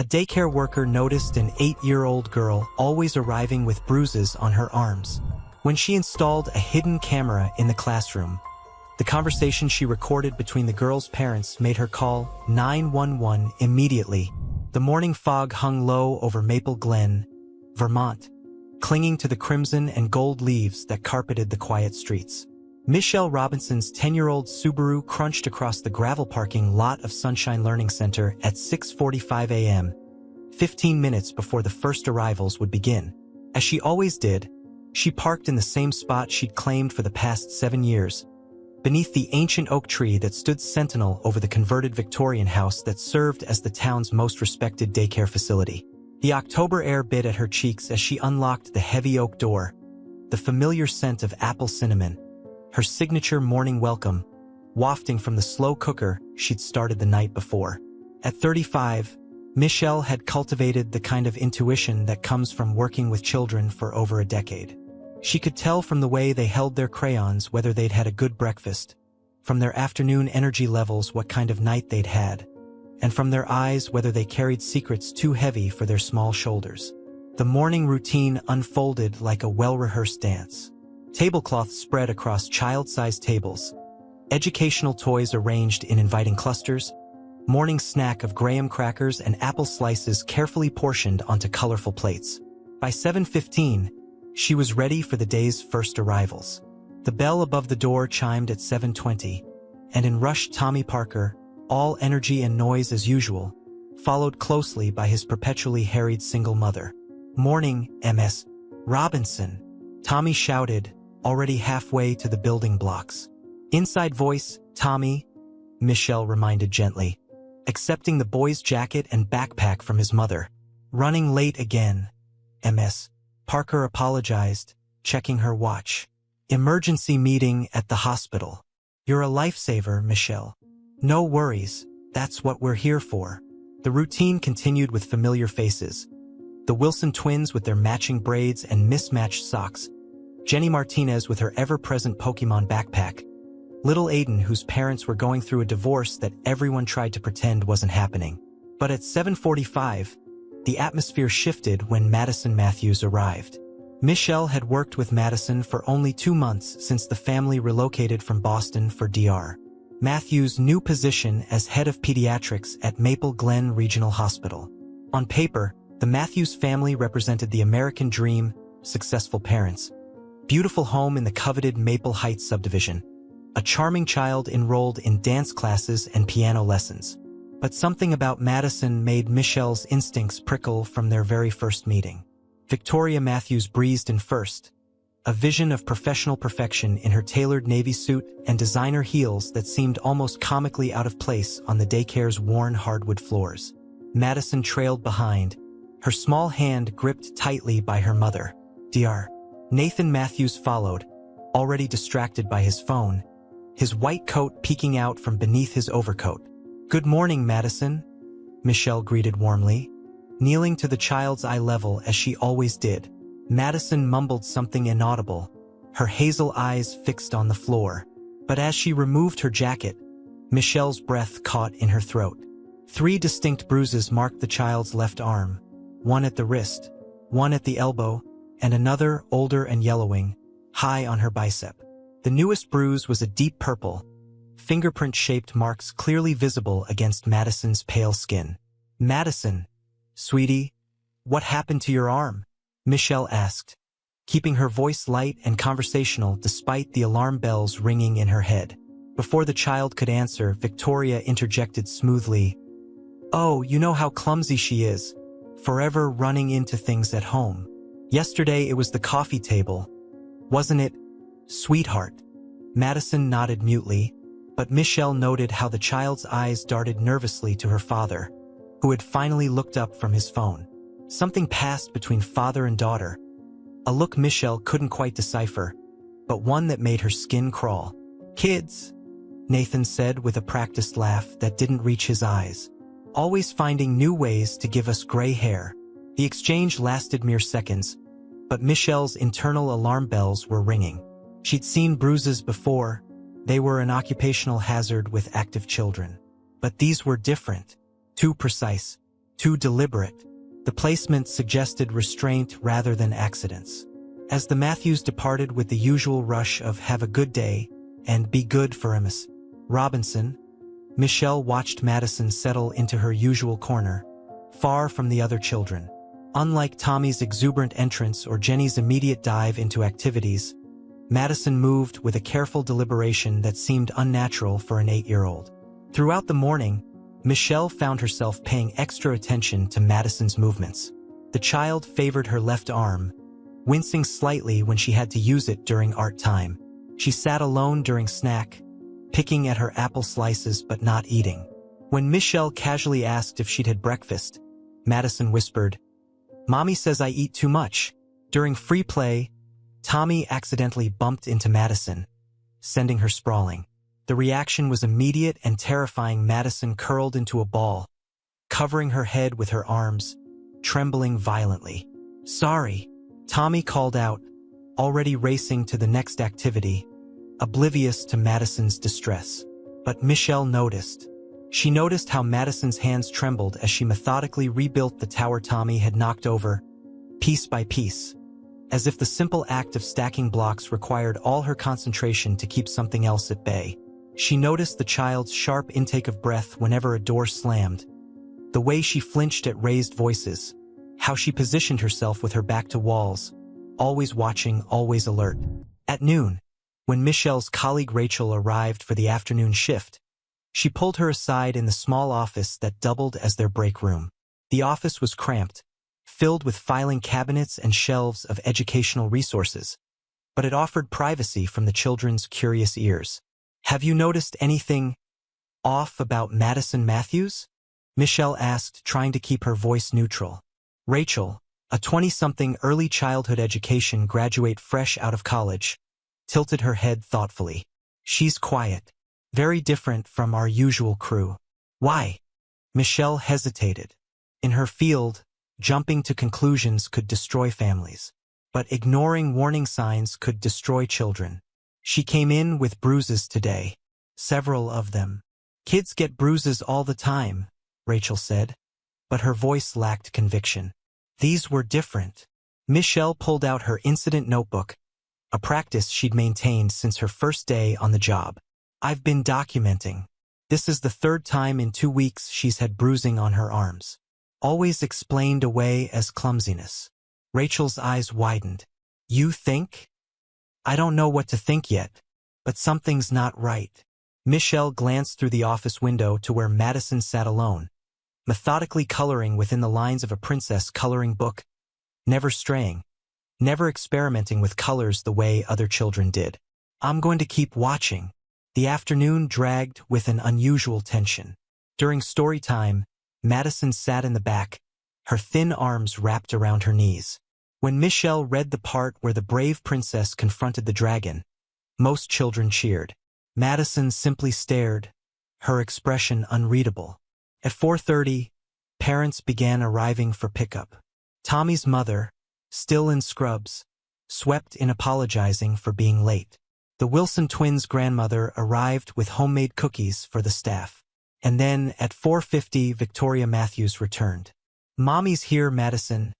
A daycare worker noticed an 8-year-old girl always arriving with bruises on her arms. When she installed a hidden camera in the classroom, the conversation she recorded between the girl's parents made her call 911 immediately. The morning fog hung low over Maple Glen, Vermont, clinging to the crimson and gold leaves that carpeted the quiet streets. Michelle Robinson's 10-year-old Subaru crunched across the gravel parking lot of Sunshine Learning Center at 6:45 a.m., 15 minutes before the first arrivals would begin. As she always did, she parked in the same spot she'd claimed for the past 7 years, beneath the ancient oak tree that stood sentinel over the converted Victorian house that served as the town's most respected daycare facility. The October air bit at her cheeks as she unlocked the heavy oak door, the familiar scent of apple cinnamon, her signature morning welcome, wafting from the slow cooker she'd started the night before. At 35, Michelle had cultivated the kind of intuition that comes from working with children for over a decade. She could tell from the way they held their crayons whether they'd had a good breakfast, from their afternoon energy levels what kind of night they'd had, and from their eyes whether they carried secrets too heavy for their small shoulders. The morning routine unfolded like a well-rehearsed dance. Tablecloths spread across child-sized tables, educational toys arranged in inviting clusters, morning snack of graham crackers and apple slices carefully portioned onto colorful plates. By 7:15, she was ready for the day's first arrivals. The bell above the door chimed at 7:20, and in rushed Tommy Parker, all energy and noise as usual, followed closely by his perpetually harried single mother. "Morning, Ms. Robinson," Tommy shouted, already halfway to the building blocks. "Inside voice, Tommy," Michelle reminded gently, accepting the boy's jacket and backpack from his mother. "Running late again, Ms. Parker apologized, checking her watch. "Emergency meeting at the hospital." "You're a lifesaver, Michelle." "No worries, that's what we're here for." The routine continued with familiar faces. The Wilson twins with their matching braids and mismatched socks, Jenny Martinez with her ever-present Pokemon backpack, little Aiden whose parents were going through a divorce that everyone tried to pretend wasn't happening. But at 7:45, the atmosphere shifted when Madison Matthews arrived. Michelle had worked with Madison for only 2 months since the family relocated from Boston for DR. Matthews' new position as head of pediatrics at Maple Glen Regional Hospital. On paper, the Matthews family represented the American dream, successful parents, beautiful home in the coveted Maple Heights subdivision, a charming child enrolled in dance classes and piano lessons. But something about Madison made Michelle's instincts prickle from their very first meeting. Victoria Matthews breezed in first, a vision of professional perfection in her tailored navy suit and designer heels that seemed almost comically out of place on the daycare's worn hardwood floors. Madison trailed behind, her small hand gripped tightly by her mother. Dr. Nathan Matthews followed, already distracted by his phone, his white coat peeking out from beneath his overcoat. "Good morning, Madison," Michelle greeted warmly, kneeling to the child's eye level as she always did. Madison mumbled something inaudible, her hazel eyes fixed on the floor. But as she removed her jacket, Michelle's breath caught in her throat. 3 distinct bruises marked the child's left arm, one at the wrist, one at the elbow, and another, older and yellowing, high on her bicep. The newest bruise was a deep purple, fingerprint-shaped marks clearly visible against Madison's pale skin. "Madison, sweetie, what happened to your arm?" Michelle asked, keeping her voice light and conversational despite the alarm bells ringing in her head. Before the child could answer, Victoria interjected smoothly, "Oh, you know how clumsy she is, forever running into things at home. Yesterday it was the coffee table, wasn't it, sweetheart?" Madison nodded mutely, but Michelle noted how the child's eyes darted nervously to her father, who had finally looked up from his phone. Something passed between father and daughter, a look Michelle couldn't quite decipher, but one that made her skin crawl. "Kids," Nathan said with a practiced laugh that didn't reach his eyes, "always finding new ways to give us gray hair." The exchange lasted mere seconds, but Michelle's internal alarm bells were ringing. She'd seen bruises before. They were an occupational hazard with active children. But these were different, too precise, too deliberate. The placement suggested restraint rather than accidents. As the Matthews departed with the usual rush of "have a good day" and "be good for Miss Robinson," Michelle watched Madison settle into her usual corner, far from the other children. Unlike Tommy's exuberant entrance or Jenny's immediate dive into activities, Madison moved with a careful deliberation that seemed unnatural for an 8-year-old. Throughout the morning, Michelle found herself paying extra attention to Madison's movements. The child favored her left arm, wincing slightly when she had to use it during art time. She sat alone during snack, picking at her apple slices but not eating. When Michelle casually asked if she'd had breakfast, Madison whispered, "Mommy says I eat too much." During free play, Tommy accidentally bumped into Madison, sending her sprawling. The reaction was immediate and terrifying. Madison curled into a ball, covering her head with her arms, trembling violently. "Sorry," Tommy called out, already racing to the next activity, oblivious to Madison's distress. But Michelle noticed. She noticed how Madison's hands trembled as she methodically rebuilt the tower Tommy had knocked over, piece by piece, as if the simple act of stacking blocks required all her concentration to keep something else at bay. She noticed the child's sharp intake of breath whenever a door slammed, the way she flinched at raised voices, how she positioned herself with her back to walls, always watching, always alert. At noon, when Michelle's colleague Rachel arrived for the afternoon shift, she pulled her aside in the small office that doubled as their break room. The office was cramped, filled with filing cabinets and shelves of educational resources, but it offered privacy from the children's curious ears. "Have you noticed anything off about Madison Matthews?" Michelle asked, trying to keep her voice neutral. Rachel, a 20-something early childhood education graduate fresh out of college, tilted her head thoughtfully. "She's quiet. Very different from our usual crew." "Why?" Michelle hesitated. In her field, jumping to conclusions could destroy families, but ignoring warning signs could destroy children. "She came in with bruises today. Several of them." "Kids get bruises all the time," Rachel said, but her voice lacked conviction. "These were different." Michelle pulled out her incident notebook, a practice she'd maintained since her first day on the job. "I've been documenting. This is the 3rd time in 2 weeks she's had bruising on her arms." Always explained away as clumsiness. Rachel's eyes widened. "You think?" "I don't know what to think yet, but something's not right." Michelle glanced through the office window to where Madison sat alone, methodically coloring within the lines of a princess coloring book, never straying, never experimenting with colors the way other children did. "I'm going to keep watching." The afternoon dragged with an unusual tension. During story time, Madison sat in the back, her thin arms wrapped around her knees. When Michelle read the part where the brave princess confronted the dragon, most children cheered. Madison simply stared, her expression unreadable. At 4:30, parents began arriving for pickup. Tommy's mother, still in scrubs, swept in apologizing for being late. The Wilson twins' grandmother arrived with homemade cookies for the staff. And then, at 4:50, Victoria Matthews returned. "Mommy's here, Madison,"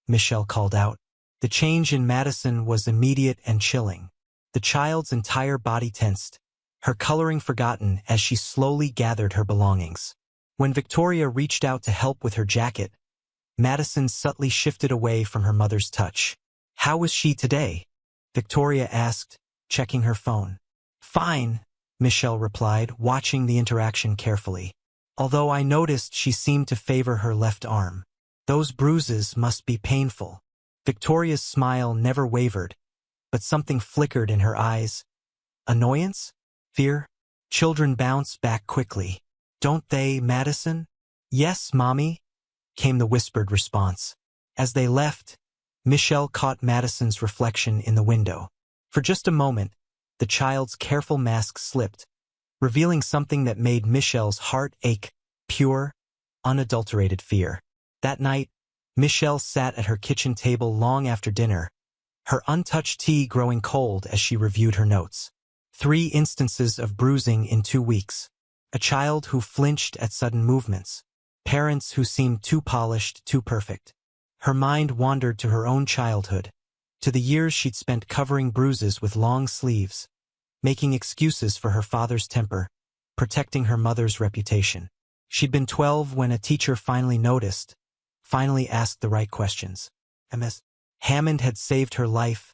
Michelle called out. The change in Madison was immediate and chilling. The child's entire body tensed, her coloring forgotten as she slowly gathered her belongings. When Victoria reached out to help with her jacket, Madison subtly shifted away from her mother's touch. "How was she today?" Victoria asked, checking her phone. "Fine," Michelle replied, watching the interaction carefully. "Although I noticed she seemed to favor her left arm. Those bruises must be painful." Victoria's smile never wavered, but something flickered in her eyes. Annoyance? Fear? Children bounce back quickly. "Don't they, Madison?" "Yes, Mommy," came the whispered response. As they left, Michelle caught Madison's reflection in the window. For just a moment, the child's careful mask slipped, revealing something that made Michelle's heart ache, pure, unadulterated fear. That night, Michelle sat at her kitchen table long after dinner, her untouched tea growing cold as she reviewed her notes. 3 instances of bruising in 2 weeks. A child who flinched at sudden movements. Parents who seemed too polished, too perfect. Her mind wandered to her own childhood, to the years she'd spent covering bruises with long sleeves, making excuses for her father's temper, protecting her mother's reputation. She'd been 12 when a teacher finally noticed, finally asked the right questions. Ms. Hammond had saved her life,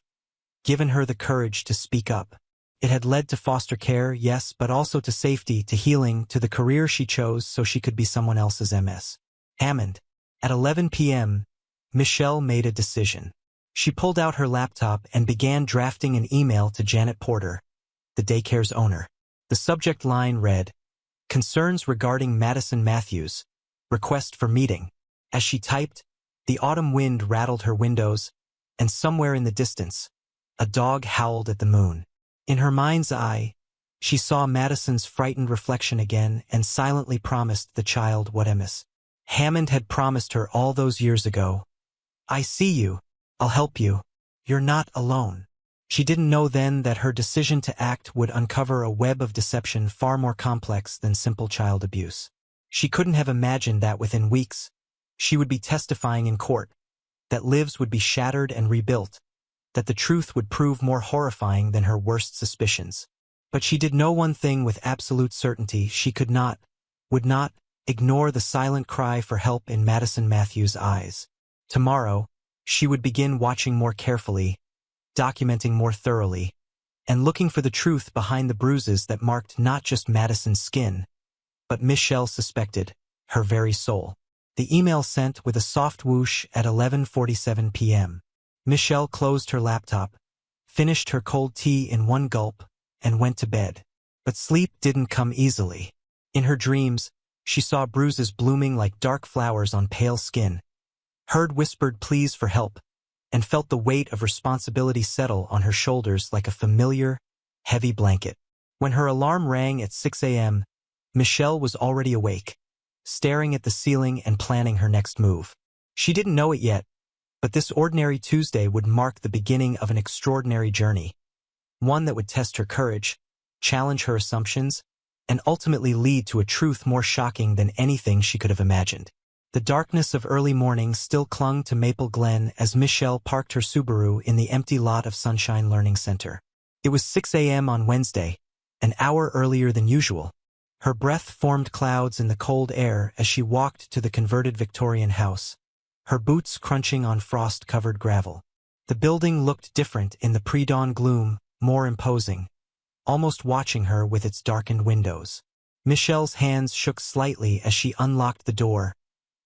given her the courage to speak up. It had led to foster care, yes, but also to safety, to healing, to the career she chose so she could be someone else's Ms. Hammond. At 11 p.m., Michelle made a decision. She pulled out her laptop and began drafting an email to Janet Porter, the daycare's owner. The subject line read, "Concerns regarding Madison Matthews. Request for meeting." As she typed, the autumn wind rattled her windows, and somewhere in the distance, a dog howled at the moon. In her mind's eye, she saw Madison's frightened reflection again and silently promised the child what Ms. Hammond had promised her all those years ago. "I see you. I'll help you. You're not alone." She didn't know then that her decision to act would uncover a web of deception far more complex than simple child abuse. She couldn't have imagined that within weeks, she would be testifying in court, that lives would be shattered and rebuilt, that the truth would prove more horrifying than her worst suspicions. But she did know one thing with absolute certainty: she could not, would not, ignore the silent cry for help in Madison Matthews' eyes. Tomorrow, she would begin watching more carefully, documenting more thoroughly, and looking for the truth behind the bruises that marked not just Madison's skin, but Michelle suspected, her very soul. The email sent with a soft whoosh at 11:47 p.m. Michelle closed her laptop, finished her cold tea in one gulp, and went to bed. But sleep didn't come easily. In her dreams, she saw bruises blooming like dark flowers on pale skin, heard whispered pleas for help, and felt the weight of responsibility settle on her shoulders like a familiar, heavy blanket. When her alarm rang at 6 a.m., Michelle was already awake, staring at the ceiling and planning her next move. She didn't know it yet, but this ordinary Tuesday would mark the beginning of an extraordinary journey, one that would test her courage, challenge her assumptions, and ultimately lead to a truth more shocking than anything she could have imagined. The darkness of early morning still clung to Maple Glen as Michelle parked her Subaru in the empty lot of Sunshine Learning Center. It was 6 a.m. on Wednesday, an hour earlier than usual. Her breath formed clouds in the cold air as she walked to the converted Victorian house, her boots crunching on frost-covered gravel. The building looked different in the pre-dawn gloom, more imposing, almost watching her with its darkened windows. Michelle's hands shook slightly as she unlocked the door,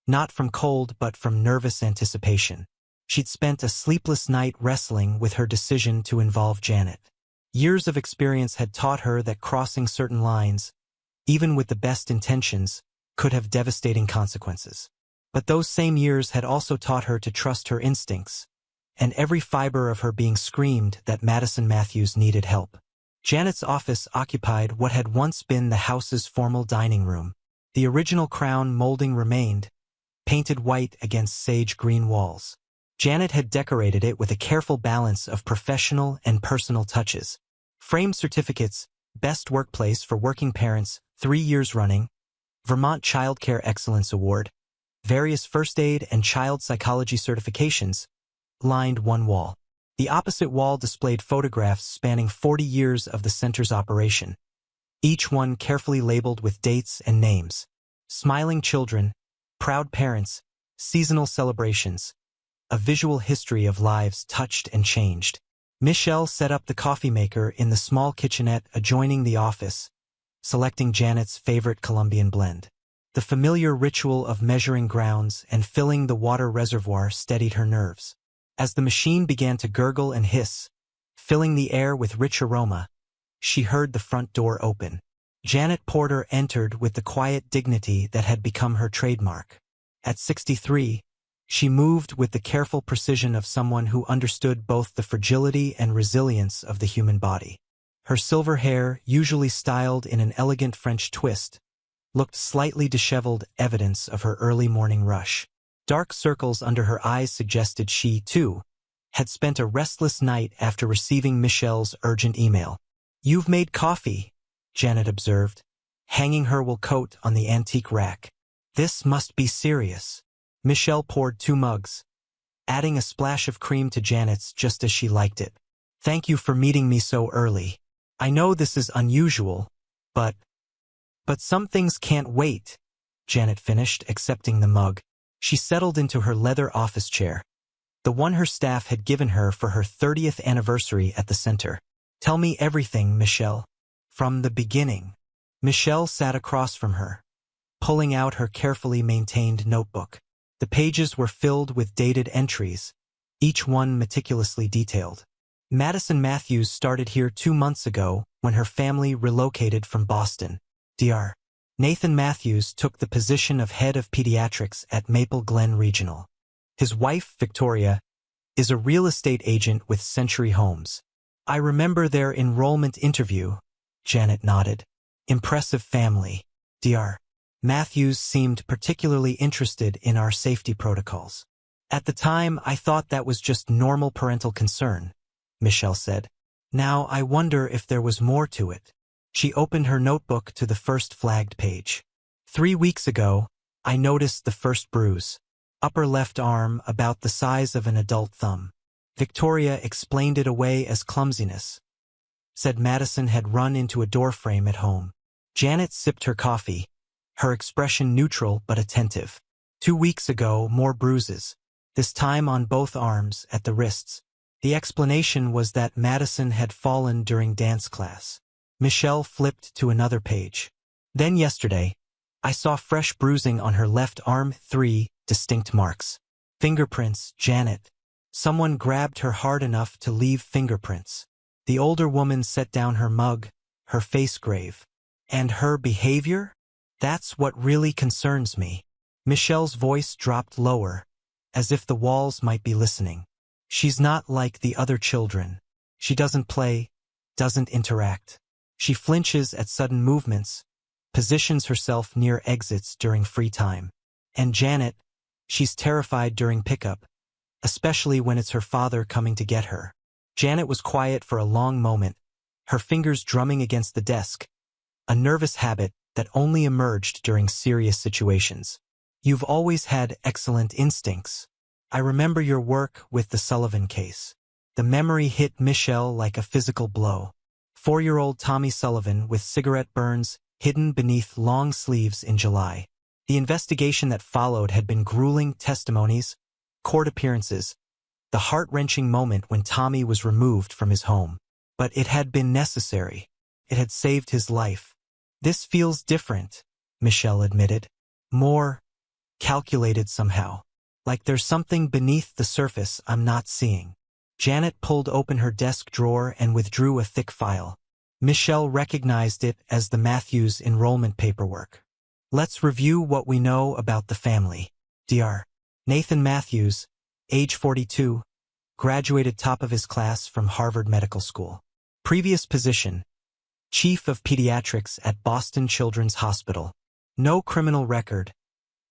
not from cold but from nervous anticipation. She'd spent a sleepless night wrestling with her decision to involve Janet. Years of experience had taught her that crossing certain lines, even with the best intentions, could have devastating consequences. But those same years had also taught her to trust her instincts, and every fiber of her being screamed that Madison Matthews needed help. Janet's office occupied what had once been the house's formal dining room. The original crown molding remained, painted white against sage-green walls. Janet had decorated it with a careful balance of professional and personal touches. Framed certificates, Best Workplace for Working Parents, 3 years running, Vermont Child Care Excellence Award, various first aid and child psychology certifications, lined one wall. The opposite wall displayed photographs spanning 40 years of the center's operation, each one carefully labeled with dates and names. Smiling children, proud parents, seasonal celebrations, a visual history of lives touched and changed. Michelle set up the coffee maker in the small kitchenette adjoining the office, selecting Janet's favorite Colombian blend. The familiar ritual of measuring grounds and filling the water reservoir steadied her nerves. As the machine began to gurgle and hiss, filling the air with rich aroma, she heard the front door open. Janet Porter entered with the quiet dignity that had become her trademark. At 63, she moved with the careful precision of someone who understood both the fragility and resilience of the human body. Her silver hair, usually styled in an elegant French twist, looked slightly disheveled, evidence of her early morning rush. Dark circles under her eyes suggested she, too, had spent a restless night after receiving Michelle's urgent email. "You've made coffee," Janet observed, hanging her wool coat on the antique rack. This must be serious. Michelle poured 2 mugs, adding a splash of cream to Janet's just as she liked it. Thank you for meeting me so early. I know this is unusual, but some things can't wait, Janet finished, accepting the mug. She settled into her leather office chair, the one her staff had given her for her 30th anniversary at the center. Tell me everything, Michelle. From the beginning. Michelle sat across from her, pulling out her carefully maintained notebook. The pages were filled with dated entries, each one meticulously detailed. Madison Matthews started here 2 months ago when her family relocated from Boston, DR. Nathan Matthews took the position of head of pediatrics at Maple Glen Regional. His wife, Victoria, is a real estate agent with Century Homes. I remember their enrollment interview, Janet nodded. Impressive family, DR. Matthews seemed particularly interested in our safety protocols. At the time, I thought that was just normal parental concern, Michelle said. Now I wonder if there was more to it. She opened her notebook to the first flagged page. 3 weeks ago, I noticed the first bruise. Upper left arm about the size of an adult thumb. Victoria explained it away as clumsiness. Said Madison had run into a doorframe at home. Janet sipped her coffee, her expression neutral but attentive. 2 weeks ago, more bruises, this time on both arms, at the wrists. The explanation was that Madison had fallen during dance class. Michelle flipped to another page. Then yesterday, I saw fresh bruising on her left arm, 3 distinct marks. Fingerprints, Janet. Someone grabbed her hard enough to leave fingerprints. The older woman set down her mug, her face grave. And her behavior? That's what really concerns me. Michelle's voice dropped lower, as if the walls might be listening. She's not like the other children. She doesn't play, doesn't interact. She flinches at sudden movements, positions herself near exits during free time. And Janet, she's terrified during pickup, especially when it's her father coming to get her. Janet was quiet for a long moment, her fingers drumming against the desk, a nervous habit that only emerged during serious situations. You've always had excellent instincts. I remember your work with the Sullivan case. The memory hit Michelle like a physical blow. 4-year-old Tommy Sullivan with cigarette burns hidden beneath long sleeves in July. The investigation that followed had been grueling: testimonies, court appearances, the heart-wrenching moment when Tommy was removed from his home. But it had been necessary. It had saved his life. This feels different, Michelle admitted. More calculated somehow. Like there's something beneath the surface I'm not seeing. Janet pulled open her desk drawer and withdrew a thick file. Michelle recognized it as the Matthews enrollment paperwork. Let's review what we know about the family. Dr. Nathan Matthews, age 42, graduated top of his class from Harvard Medical School. Previous position: Chief of Pediatrics at Boston Children's Hospital. No criminal record.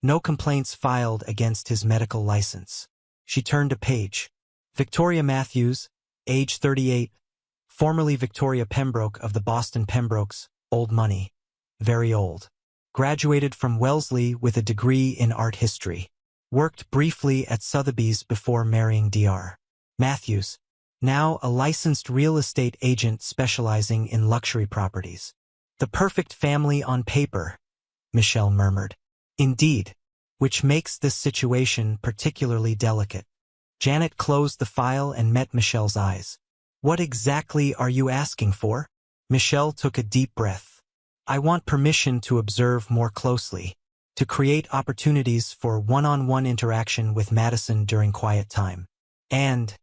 No complaints filed against his medical license. She turned a page. Victoria Matthews, age 38, formerly Victoria Pembroke of the Boston Pembrokes, old money, very old. Graduated from Wellesley with a degree in art history. Worked briefly at Sotheby's before marrying Dr. Matthews, now a licensed real estate agent specializing in luxury properties. The perfect family on paper, Michelle murmured. Indeed, which makes this situation particularly delicate. Janet closed the file and met Michelle's eyes. What exactly are you asking for? Michelle took a deep breath. I want permission to observe more closely, to create opportunities for one-on-one interaction with Madison during quiet time. And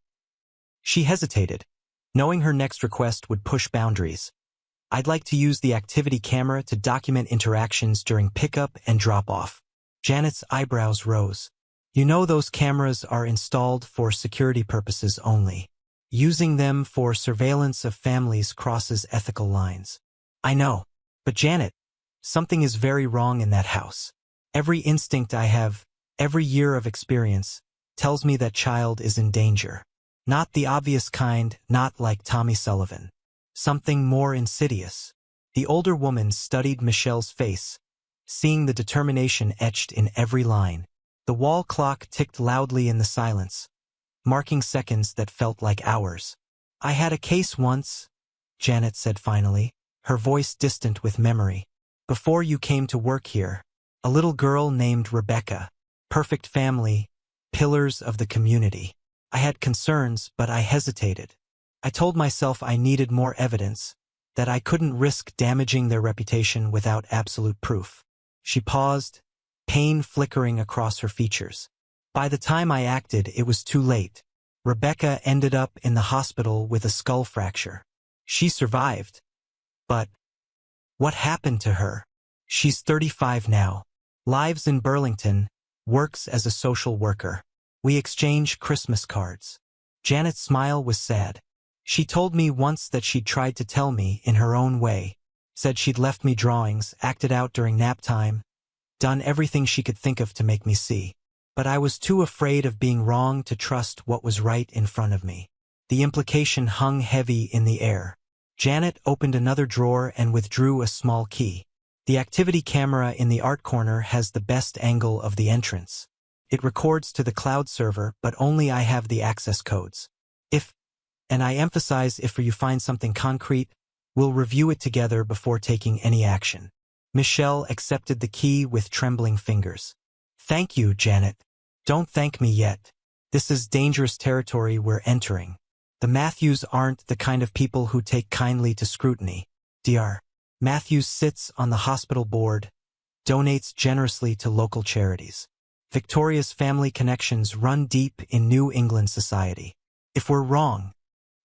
she hesitated, knowing her next request would push boundaries. I'd like to use the activity camera to document interactions during pickup and drop-off. Janet's eyebrows rose. You know those cameras are installed for security purposes only. Using them for surveillance of families crosses ethical lines. I know. But Janet, something is very wrong in that house. Every instinct I have, every year of experience, tells me that child is in danger. Not the obvious kind, not like Tommy Sullivan. Something more insidious. The older woman studied Michelle's face, seeing the determination etched in every line. The wall clock ticked loudly in the silence, marking seconds that felt like hours. "I had a case once," Janet said finally, her voice distant with memory. "Before you came to work here, a little girl named Rebecca. Perfect family, pillars of the community. I had concerns, but I hesitated. I told myself I needed more evidence, that I couldn't risk damaging their reputation without absolute proof." She paused, pain flickering across her features. "By the time I acted, it was too late. Rebecca ended up in the hospital with a skull fracture. She survived. But what happened to her? She's 35 now, lives in Burlington, works as a social worker. We exchange Christmas cards." Janet's smile was sad. "She told me once that she'd tried to tell me in her own way. Said she'd left me drawings, acted out during nap time, done everything she could think of to make me see. But I was too afraid of being wrong to trust what was right in front of me." The implication hung heavy in the air. Janet opened another drawer and withdrew a small key. "The activity camera in the art corner has the best angle of the entrance. It records to the cloud server, but only I have the access codes. If, and I emphasize if you find something concrete, we'll review it together before taking any action." Michelle accepted the key with trembling fingers. "Thank you, Janet. Don't thank me yet. This is dangerous territory we're entering. The Matthews aren't the kind of people who take kindly to scrutiny. Dr. Matthews sits on the hospital board, donates generously to local charities. Victoria's family connections run deep in New England society. If we're wrong,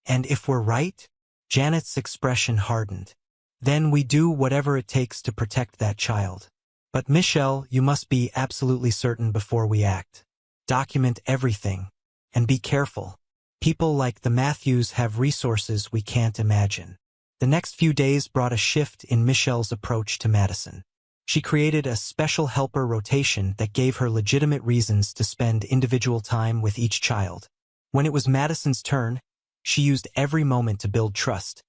and if we're right," Janet's expression hardened, "then we do whatever it takes to protect that child. But Michelle, you must be absolutely certain before we act. Document everything, and be careful. People like the Matthews have resources we can't imagine." The next few days brought a shift in Michelle's approach to Madison. She created a special helper rotation that gave her legitimate reasons to spend individual time with each child. When it was Madison's turn, she used every moment to build trust,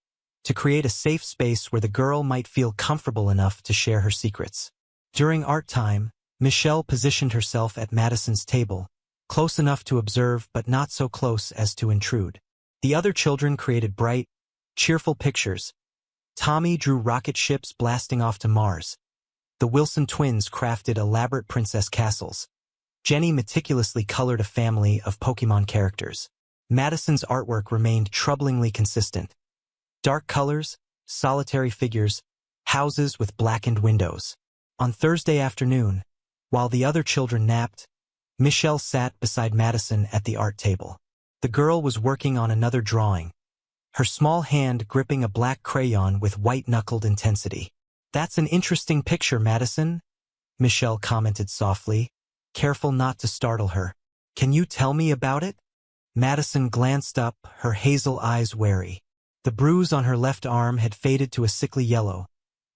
to create a safe space where the girl might feel comfortable enough to share her secrets. During art time, Michelle positioned herself at Madison's table, close enough to observe but not so close as to intrude. The other children created bright, cheerful pictures. Tommy drew rocket ships blasting off to Mars. The Wilson twins crafted elaborate princess castles. Jenny meticulously colored a family of Pokemon characters. Madison's artwork remained troublingly consistent. Dark colors, solitary figures, houses with blackened windows. On Thursday afternoon, while the other children napped, Michelle sat beside Madison at the art table. The girl was working on another drawing, her small hand gripping a black crayon with white-knuckled intensity. "That's an interesting picture, Madison," Michelle commented softly, careful not to startle her. "Can you tell me about it?" Madison glanced up, her hazel eyes wary. The bruise on her left arm had faded to a sickly yellow,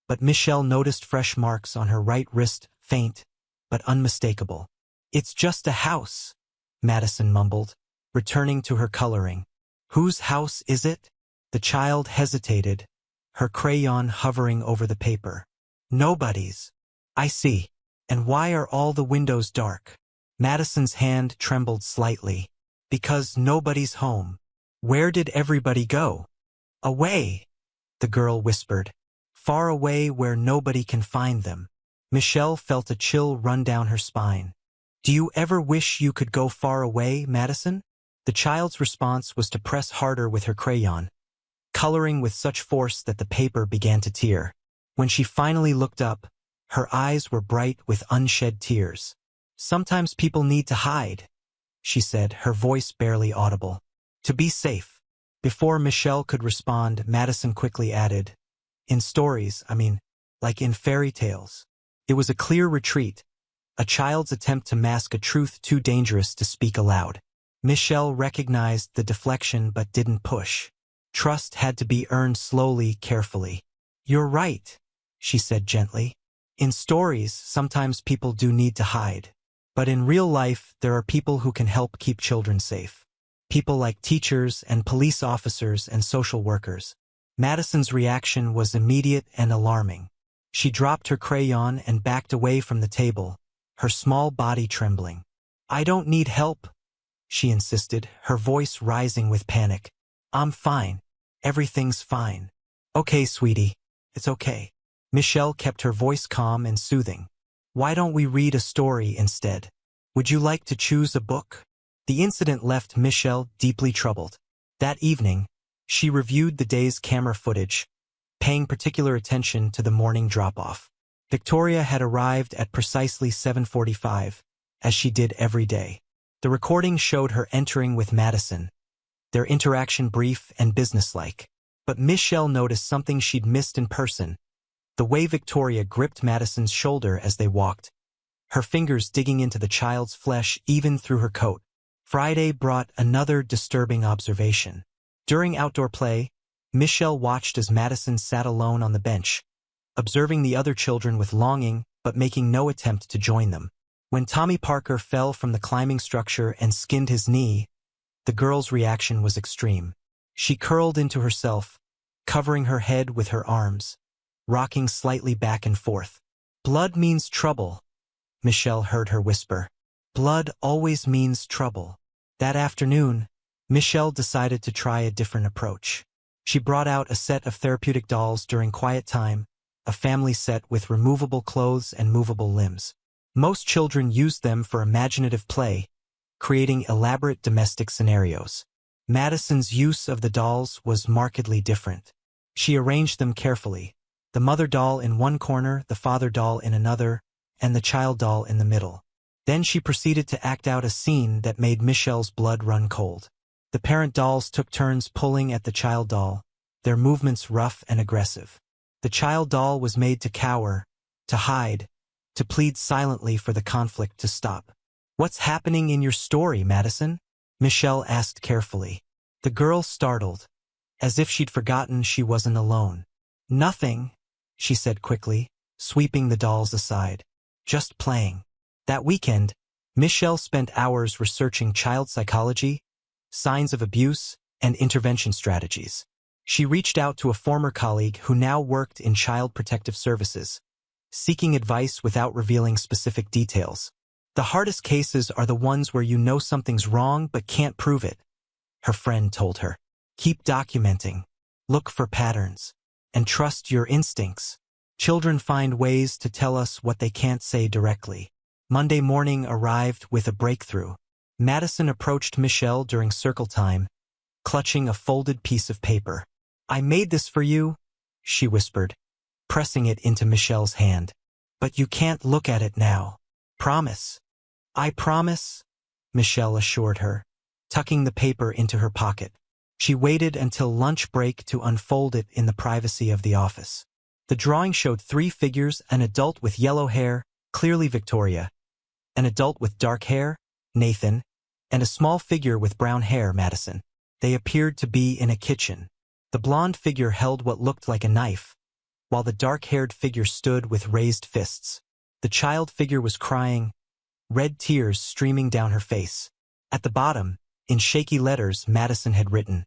but Michelle noticed fresh marks on her right wrist, faint, but unmistakable. "It's just a house," Madison mumbled, returning to her coloring. "Whose house is it?" The child hesitated, her crayon hovering over the paper. "Nobody's." "I see. And why are all the windows dark?" Madison's hand trembled slightly. "Because nobody's home." "Where did everybody go?" "Away," the girl whispered. "Far away where nobody can find them." Michelle felt a chill run down her spine. "Do you ever wish you could go far away, Madison?" The child's response was to press harder with her crayon, coloring with such force that the paper began to tear. When she finally looked up, her eyes were bright with unshed tears. "Sometimes people need to hide," she said, her voice barely audible. "To be safe." Before Michelle could respond, Madison quickly added, "In stories, like in fairy tales." It was a clear retreat, a child's attempt to mask a truth too dangerous to speak aloud. Michelle recognized the deflection but didn't push. Trust had to be earned slowly, carefully. "You're right," she said gently. "In stories, sometimes people do need to hide. But in real life, there are people who can help keep children safe. People like teachers and police officers and social workers." Madison's reaction was immediate and alarming. She dropped her crayon and backed away from the table, her small body trembling. "I don't need help," she insisted, her voice rising with panic. "I'm fine. Everything's fine." "Okay, sweetie. It's okay." Michelle kept her voice calm and soothing. "Why don't we read a story instead? Would you like to choose a book?" The incident left Michelle deeply troubled. That evening, she reviewed the day's camera footage, paying particular attention to the morning drop-off. Victoria had arrived at precisely 7:45, as she did every day. The recording showed her entering with Madison, their interaction brief and businesslike. But Michelle noticed something she'd missed in person: the way Victoria gripped Madison's shoulder as they walked, her fingers digging into the child's flesh even through her coat. Friday brought another disturbing observation. During outdoor play, Michelle watched as Madison sat alone on the bench, observing the other children with longing but making no attempt to join them. When Tommy Parker fell from the climbing structure and skinned his knee, the girl's reaction was extreme. She curled into herself, covering her head with her arms, rocking slightly back and forth. "Blood means trouble," Michelle heard her whisper. "Blood always means trouble." That afternoon, Michelle decided to try a different approach. She brought out a set of therapeutic dolls during quiet time, a family set with removable clothes and movable limbs. Most children used them for imaginative play, creating elaborate domestic scenarios. Madison's use of the dolls was markedly different. She arranged them carefully, the mother doll in one corner, the father doll in another, and the child doll in the middle. Then she proceeded to act out a scene that made Michelle's blood run cold. The parent dolls took turns pulling at the child doll, their movements rough and aggressive. The child doll was made to cower, to hide, to plead silently for the conflict to stop. "What's happening in your story, Madison?" Michelle asked carefully. The girl startled, as if she'd forgotten she wasn't alone. "Nothing," she said quickly, sweeping the dolls aside. "Just playing." That weekend, Michelle spent hours researching child psychology, signs of abuse, and intervention strategies. She reached out to a former colleague who now worked in Child Protective Services, seeking advice without revealing specific details. "The hardest cases are the ones where you know something's wrong but can't prove it," her friend told her. "Keep documenting, look for patterns, and trust your instincts. Children find ways to tell us what they can't say directly." Monday morning arrived with a breakthrough. Madison approached Michelle during circle time, clutching a folded piece of paper. "I made this for you," she whispered, pressing it into Michelle's hand. "But you can't look at it now. Promise." "I promise," Michelle assured her, tucking the paper into her pocket. She waited until lunch break to unfold it in the privacy of the office. The drawing showed 3 figures: an adult with yellow hair, clearly Victoria; an adult with dark hair, Nathan; and a small figure with brown hair, Madison. They appeared to be in a kitchen. The blonde figure held what looked like a knife, while the dark-haired figure stood with raised fists. The child figure was crying, red tears streaming down her face. At the bottom, in shaky letters, Madison had written,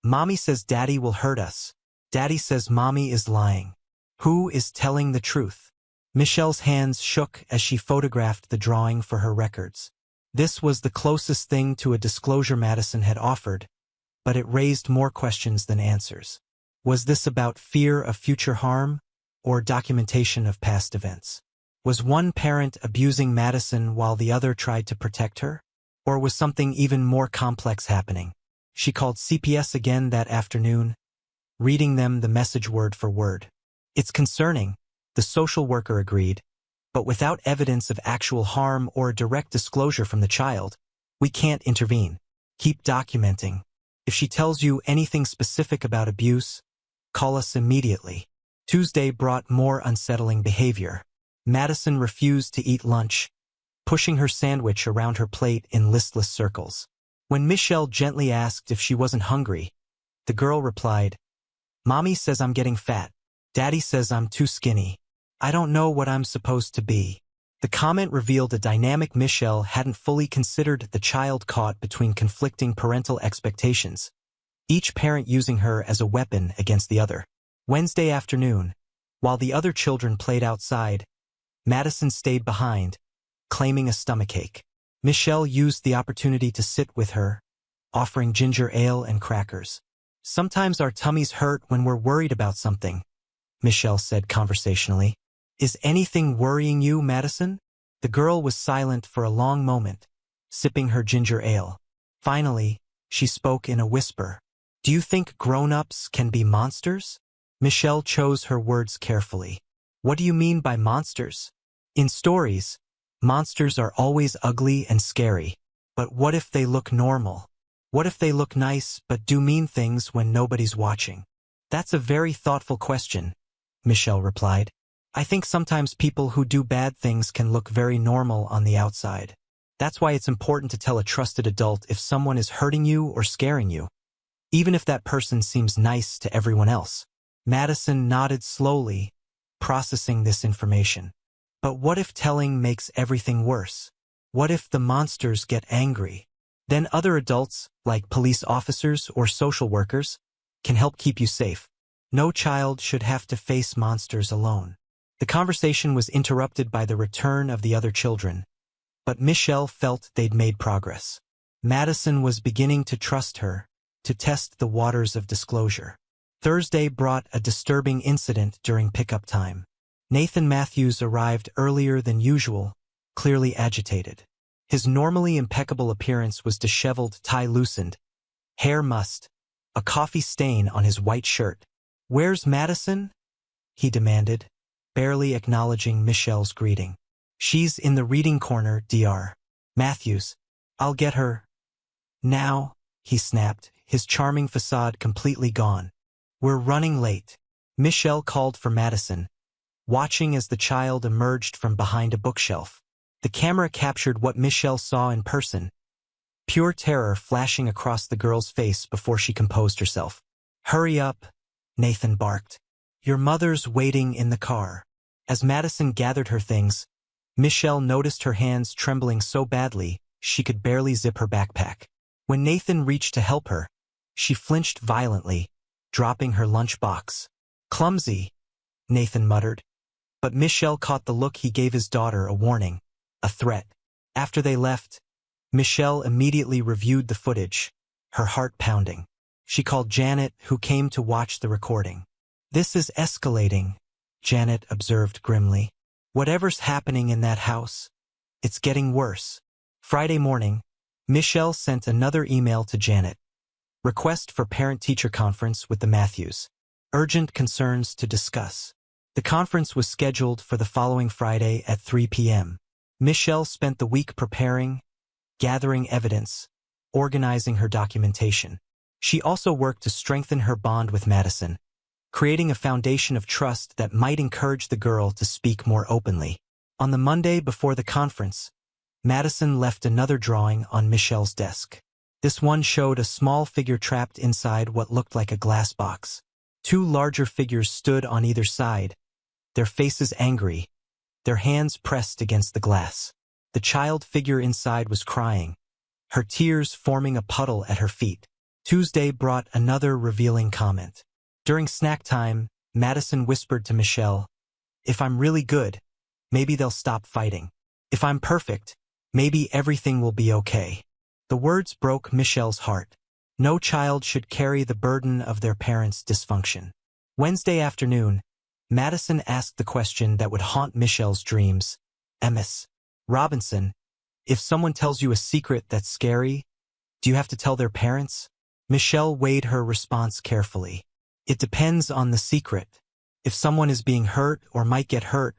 "Mommy says Daddy will hurt us. Daddy says Mommy is lying. Who is telling the truth?" Michelle's hands shook as she photographed the drawing for her records. This was the closest thing to a disclosure Madison had offered, but it raised more questions than answers. Was this about fear of future harm, or documentation of past events? Was one parent abusing Madison while the other tried to protect her? Or was something even more complex happening? She called CPS again that afternoon, reading them the message word for word. "It's concerning," the social worker agreed, "but without evidence of actual harm or a direct disclosure from the child, we can't intervene. Keep documenting. If she tells you anything specific about abuse, call us immediately." Tuesday brought more unsettling behavior. Madison refused to eat lunch, pushing her sandwich around her plate in listless circles. When Michelle gently asked if she wasn't hungry, the girl replied, "Mommy says I'm getting fat. Daddy says I'm too skinny. I don't know what I'm supposed to be." The comment revealed a dynamic Michelle hadn't fully considered: the child caught between conflicting parental expectations, each parent using her as a weapon against the other. Wednesday afternoon, While the other children played outside, Madison stayed behind, claiming a stomachache. Michelle used the opportunity to sit with her, offering ginger ale and crackers. "Sometimes our tummies hurt when we're worried about something," Michelle said conversationally. "Is anything worrying you, Madison?" The girl was silent for a long moment, sipping her ginger ale. Finally, she spoke in a whisper. "Do you think grown-ups can be monsters?" Michelle chose her words carefully. "What do you mean by monsters?" "In stories, monsters are always ugly and scary. But what if they look normal? What if they look nice but do mean things when nobody's watching?" "That's a very thoughtful question," Michelle replied. "I think sometimes people who do bad things can look very normal on the outside. That's why it's important to tell a trusted adult if someone is hurting you or scaring you, even if that person seems nice to everyone else." Madison nodded slowly, processing this information. "But what if telling makes everything worse? What if the monsters get angry? Then other adults, like police officers or social workers, can help keep you safe. No child should have to face monsters alone." The conversation was interrupted by the return of the other children, but Michelle felt they'd made progress. Madison was beginning to trust her, to test the waters of disclosure. Thursday brought a disturbing incident during pickup time. Nathan Matthews arrived earlier than usual, clearly agitated. His normally impeccable appearance was disheveled, tie loosened, hair mussed, a coffee stain on his white shirt. "Where's Madison?" he demanded, barely acknowledging Michelle's greeting. "She's in the reading corner, Dr. Matthews. I'll get her." "Now," he snapped, his charming facade completely gone. "We're running late." Michelle called for Madison, watching as the child emerged from behind a bookshelf. The camera captured what Michelle saw in person, pure terror flashing across the girl's face before she composed herself. "Hurry up," Nathan barked. "Your mother's waiting in the car." As Madison gathered her things, Michelle noticed her hands trembling so badly she could barely zip her backpack. When Nathan reached to help her, she flinched violently, dropping her lunchbox. "Clumsy," Nathan muttered. But Michelle caught the look he gave his daughter, a warning, a threat. After they left, Michelle immediately reviewed the footage, her heart pounding. She called Janet, who came to watch the recording. "This is escalating," Janet observed grimly. "Whatever's happening in that house, it's getting worse." Friday morning, Michelle sent another email to Janet. Request for parent-teacher conference with the Matthews. Urgent concerns to discuss. The conference was scheduled for the following Friday at 3 p.m. Michelle spent the week preparing, gathering evidence, organizing her documentation. She also worked to strengthen her bond with Madison, creating a foundation of trust that might encourage the girl to speak more openly. On the Monday before the conference, Madison left another drawing on Michelle's desk. This one showed a small figure trapped inside what looked like a glass box. Two larger figures stood on either side, their faces angry, their hands pressed against the glass. The child figure inside was crying, her tears forming a puddle at her feet. Tuesday brought another revealing comment. During snack time, Madison whispered to Michelle, "If I'm really good, maybe they'll stop fighting. If I'm perfect, maybe everything will be okay." The words broke Michelle's heart. No child should carry the burden of their parents' dysfunction. Wednesday afternoon, Madison asked the question that would haunt Michelle's dreams. "Ms. Robinson, if someone tells you a secret that's scary, do you have to tell their parents?" Michelle weighed her response carefully. "It depends on the secret. If someone is being hurt or might get hurt,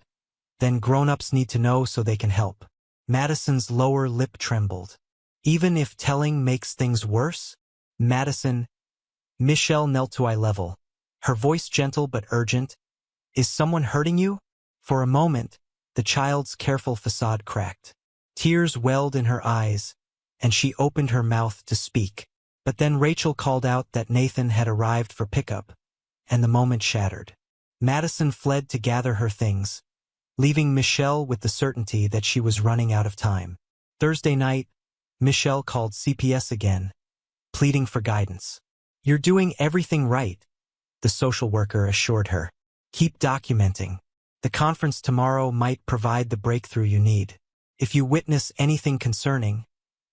then grown-ups need to know so they can help." Madison's lower lip trembled. "Even if telling makes things worse?" "Madison," Michelle knelt to eye level, her voice gentle but urgent. "Is someone hurting you?" For a moment, the child's careful facade cracked. Tears welled in her eyes, and she opened her mouth to speak. But then Rachel called out that Nathan had arrived for pickup, and the moment shattered. Madison fled to gather her things, leaving Michelle with the certainty that she was running out of time. Thursday night, Michelle called CPS again, pleading for guidance. "You're doing everything right," the social worker assured her. Keep documenting. The conference tomorrow might provide the breakthrough you need. If you witness anything concerning,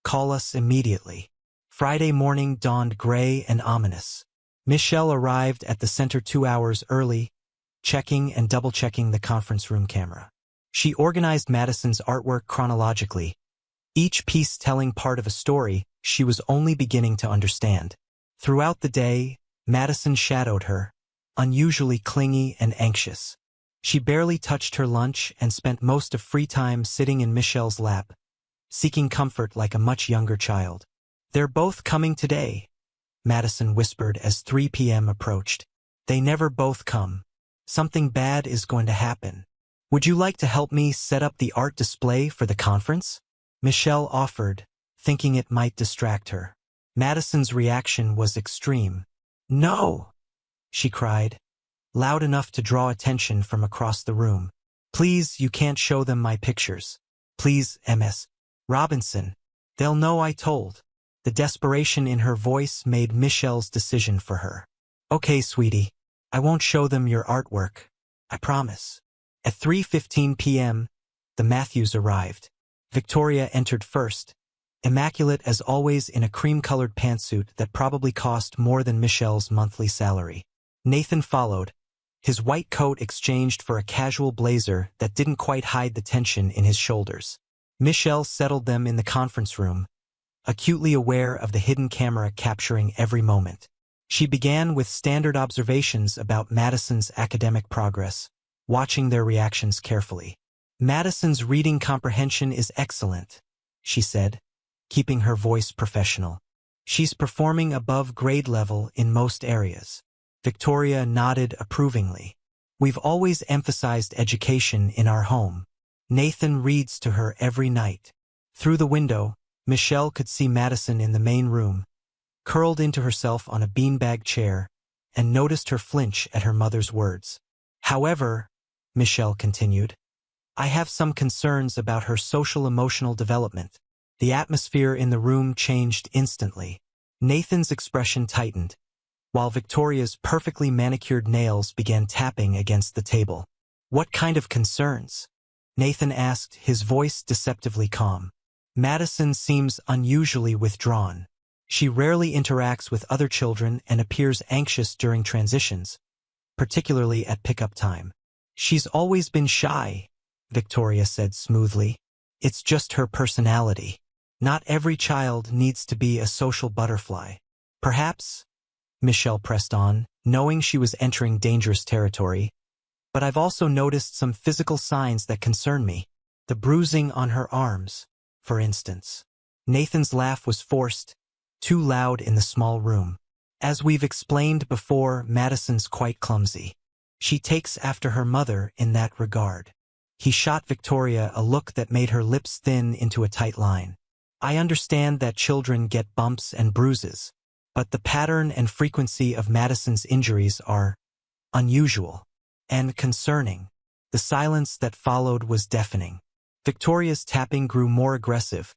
call us immediately. Friday morning dawned gray and ominous. Michelle arrived at the center 2 hours early, checking and double-checking the conference room camera. She organized Madison's artwork chronologically, each piece telling part of a story she was only beginning to understand. Throughout the day, Madison shadowed her, unusually clingy and anxious. She barely touched her lunch and spent most of free time sitting in Michelle's lap, seeking comfort like a much younger child. "They're both coming today," Madison whispered as 3 p.m. approached. "They never both come. Something bad is going to happen. Would you like to help me set up the art display for the conference?" Michelle offered, thinking it might distract her. Madison's reaction was extreme. "No!" she cried, loud enough to draw attention from across the room. "Please, you can't show them my pictures. Please, Ms. Robinson. They'll know I told." The desperation in her voice made Michelle's decision for her. "Okay, sweetie. I won't show them your artwork. I promise." At 3:15 p.m., the Matthews arrived. Victoria entered first, immaculate as always in a cream-colored pantsuit that probably cost more than Michelle's monthly salary. Nathan followed, his white coat exchanged for a casual blazer that didn't quite hide the tension in his shoulders. Michelle settled them in the conference room, acutely aware of the hidden camera capturing every moment. She began with standard observations about Madison's academic progress, watching their reactions carefully. "Madison's reading comprehension is excellent," she said, keeping her voice professional. "She's performing above grade level in most areas." Victoria nodded approvingly. "We've always emphasized education in our home. Nathan reads to her every night." Through the window, Michelle could see Madison in the main room, curled into herself on a beanbag chair, and noticed her flinch at her mother's words. "However," Michelle continued, "I have some concerns about her social-emotional development." The atmosphere in the room changed instantly. Nathan's expression tightened, while Victoria's perfectly manicured nails began tapping against the table. "What kind of concerns?" Nathan asked, his voice deceptively calm. "Madison seems unusually withdrawn. She rarely interacts with other children and appears anxious during transitions, particularly at pickup time." "She's always been shy," Victoria said smoothly. "It's just her personality. Not every child needs to be a social butterfly." "Perhaps," Michelle pressed on, knowing she was entering dangerous territory, "but I've also noticed some physical signs that concern me. The bruising on her arms, for instance." Nathan's laugh was forced, too loud in the small room. "As we've explained before, Madison's quite clumsy. She takes after her mother in that regard." He shot Victoria a look that made her lips thin into a tight line. "I understand that children get bumps and bruises, but the pattern and frequency of Madison's injuries are unusual and concerning." The silence that followed was deafening. Victoria's tapping grew more aggressive,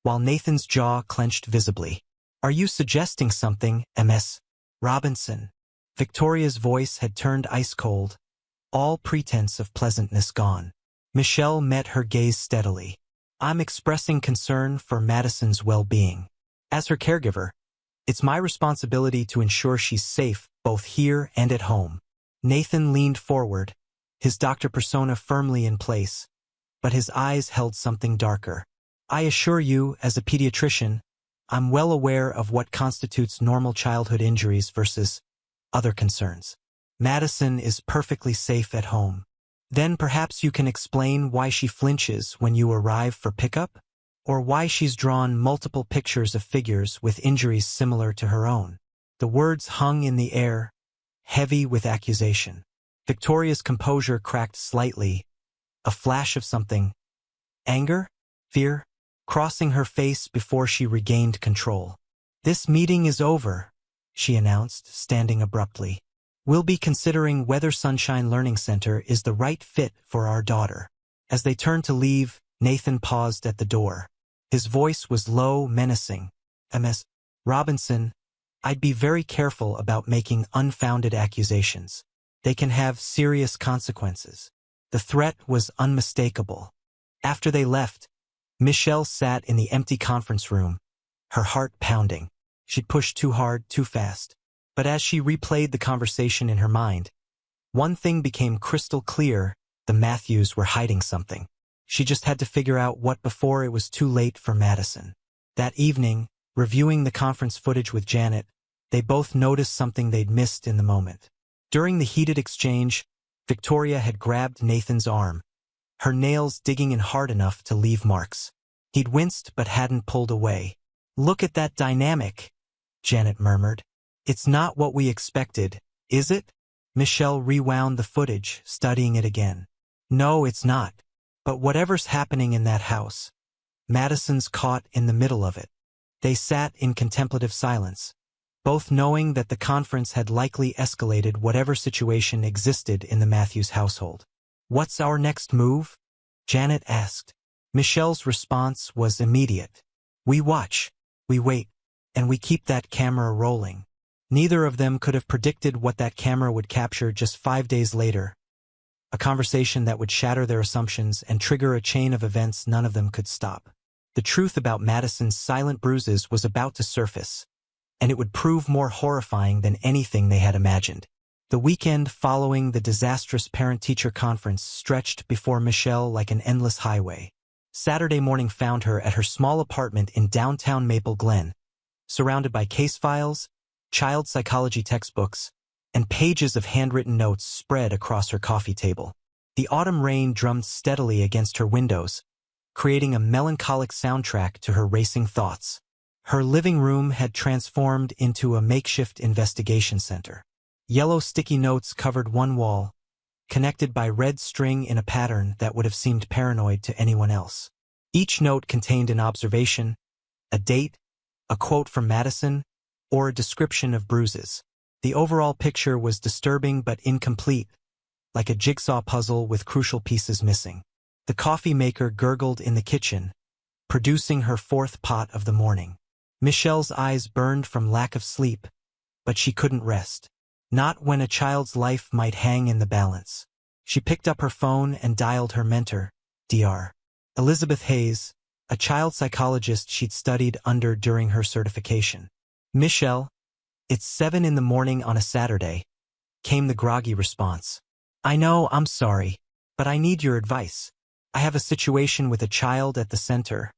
while Nathan's jaw clenched visibly. "Are you suggesting something, Ms. Robinson?" Victoria's voice had turned ice-cold, all pretense of pleasantness gone. Michelle met her gaze steadily. "I'm expressing concern for Madison's well-being. As her caregiver, it's my responsibility to ensure she's safe both here and at home." Nathan leaned forward, his doctor persona firmly in place, but his eyes held something darker. "I assure you, as a pediatrician, I'm well aware of what constitutes normal childhood injuries versus other concerns. Madison is perfectly safe at home." "Then perhaps you can explain why she flinches when you arrive for pickup? Or why she's drawn multiple pictures of figures with injuries similar to her own?" The words hung in the air, heavy with accusation. Victoria's composure cracked slightly, a flash of something. Anger? Fear? Crossing her face before she regained control. "This meeting is over," she announced, standing abruptly. "We'll be considering whether Sunshine Learning Center is the right fit for our daughter." As they turned to leave, Nathan paused at the door. His voice was low, menacing. "Ms. Robinson, I'd be very careful about making unfounded accusations. They can have serious consequences. The threat was unmistakable. After they left, Michelle sat in the empty conference room, her heart pounding. She'd pushed too hard, too fast. But as she replayed the conversation in her mind, one thing became crystal clear: the Matthews were hiding something. She just had to figure out what before it was too late for Madison. That evening, reviewing the conference footage with Janet, they both noticed something they'd missed in the moment. During the heated exchange, Victoria had grabbed Nathan's arm, her nails digging in hard enough to leave marks. He'd winced but hadn't pulled away. "Look at that dynamic," Janet murmured. "It's not what we expected, is it?" Michelle rewound the footage, studying it again. "No, it's not. But whatever's happening in that house, Madison's caught in the middle of it." They sat in contemplative silence, both knowing that the conference had likely escalated whatever situation existed in the Matthews household. "What's our next move?" Janet asked. Michelle's response was immediate. "We watch, we wait, and we keep that camera rolling." Neither of them could have predicted what that camera would capture just 5 days later, a conversation that would shatter their assumptions and trigger a chain of events none of them could stop. The truth about Madison's silent bruises was about to surface, and it would prove more horrifying than anything they had imagined. The weekend following the disastrous parent-teacher conference stretched before Michelle like an endless highway. Saturday morning found her at her small apartment in downtown Maple Glen, surrounded by case files, child psychology textbooks, and pages of handwritten notes spread across her coffee table. The autumn rain drummed steadily against her windows, creating a melancholic soundtrack to her racing thoughts. Her living room had transformed into a makeshift investigation center. Yellow sticky notes covered one wall, connected by red string in a pattern that would have seemed paranoid to anyone else. Each note contained an observation, a date, a quote from Madison, or a description of Bruises. The overall picture was disturbing but incomplete, like a jigsaw puzzle with crucial pieces missing. The coffee maker gurgled in the kitchen, producing her 4th pot of the morning. Michelle's eyes burned from lack of sleep, but she couldn't rest. Not when a child's life might hang in the balance. She picked up her phone and dialed her mentor, Dr. Elizabeth Hayes, a child psychologist she'd studied under during her certification. "Michelle, it's 7 in the morning on a Saturday," came the groggy response. "I know, I'm sorry, but I need your advice. I have a situation with a child at the center,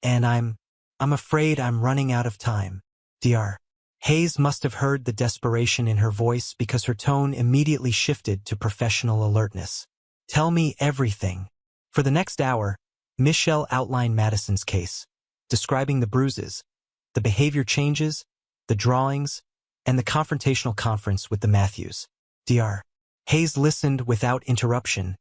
and I'm afraid I'm running out of time." Dr. Hayes must have heard the desperation in her voice because her tone immediately shifted to professional alertness. "Tell me everything." For the next hour, Michelle outlined Madison's case, describing the bruises, the behavior changes, the drawings, and the confrontational conference with the Matthews. Dr. Hayes listened without interruption,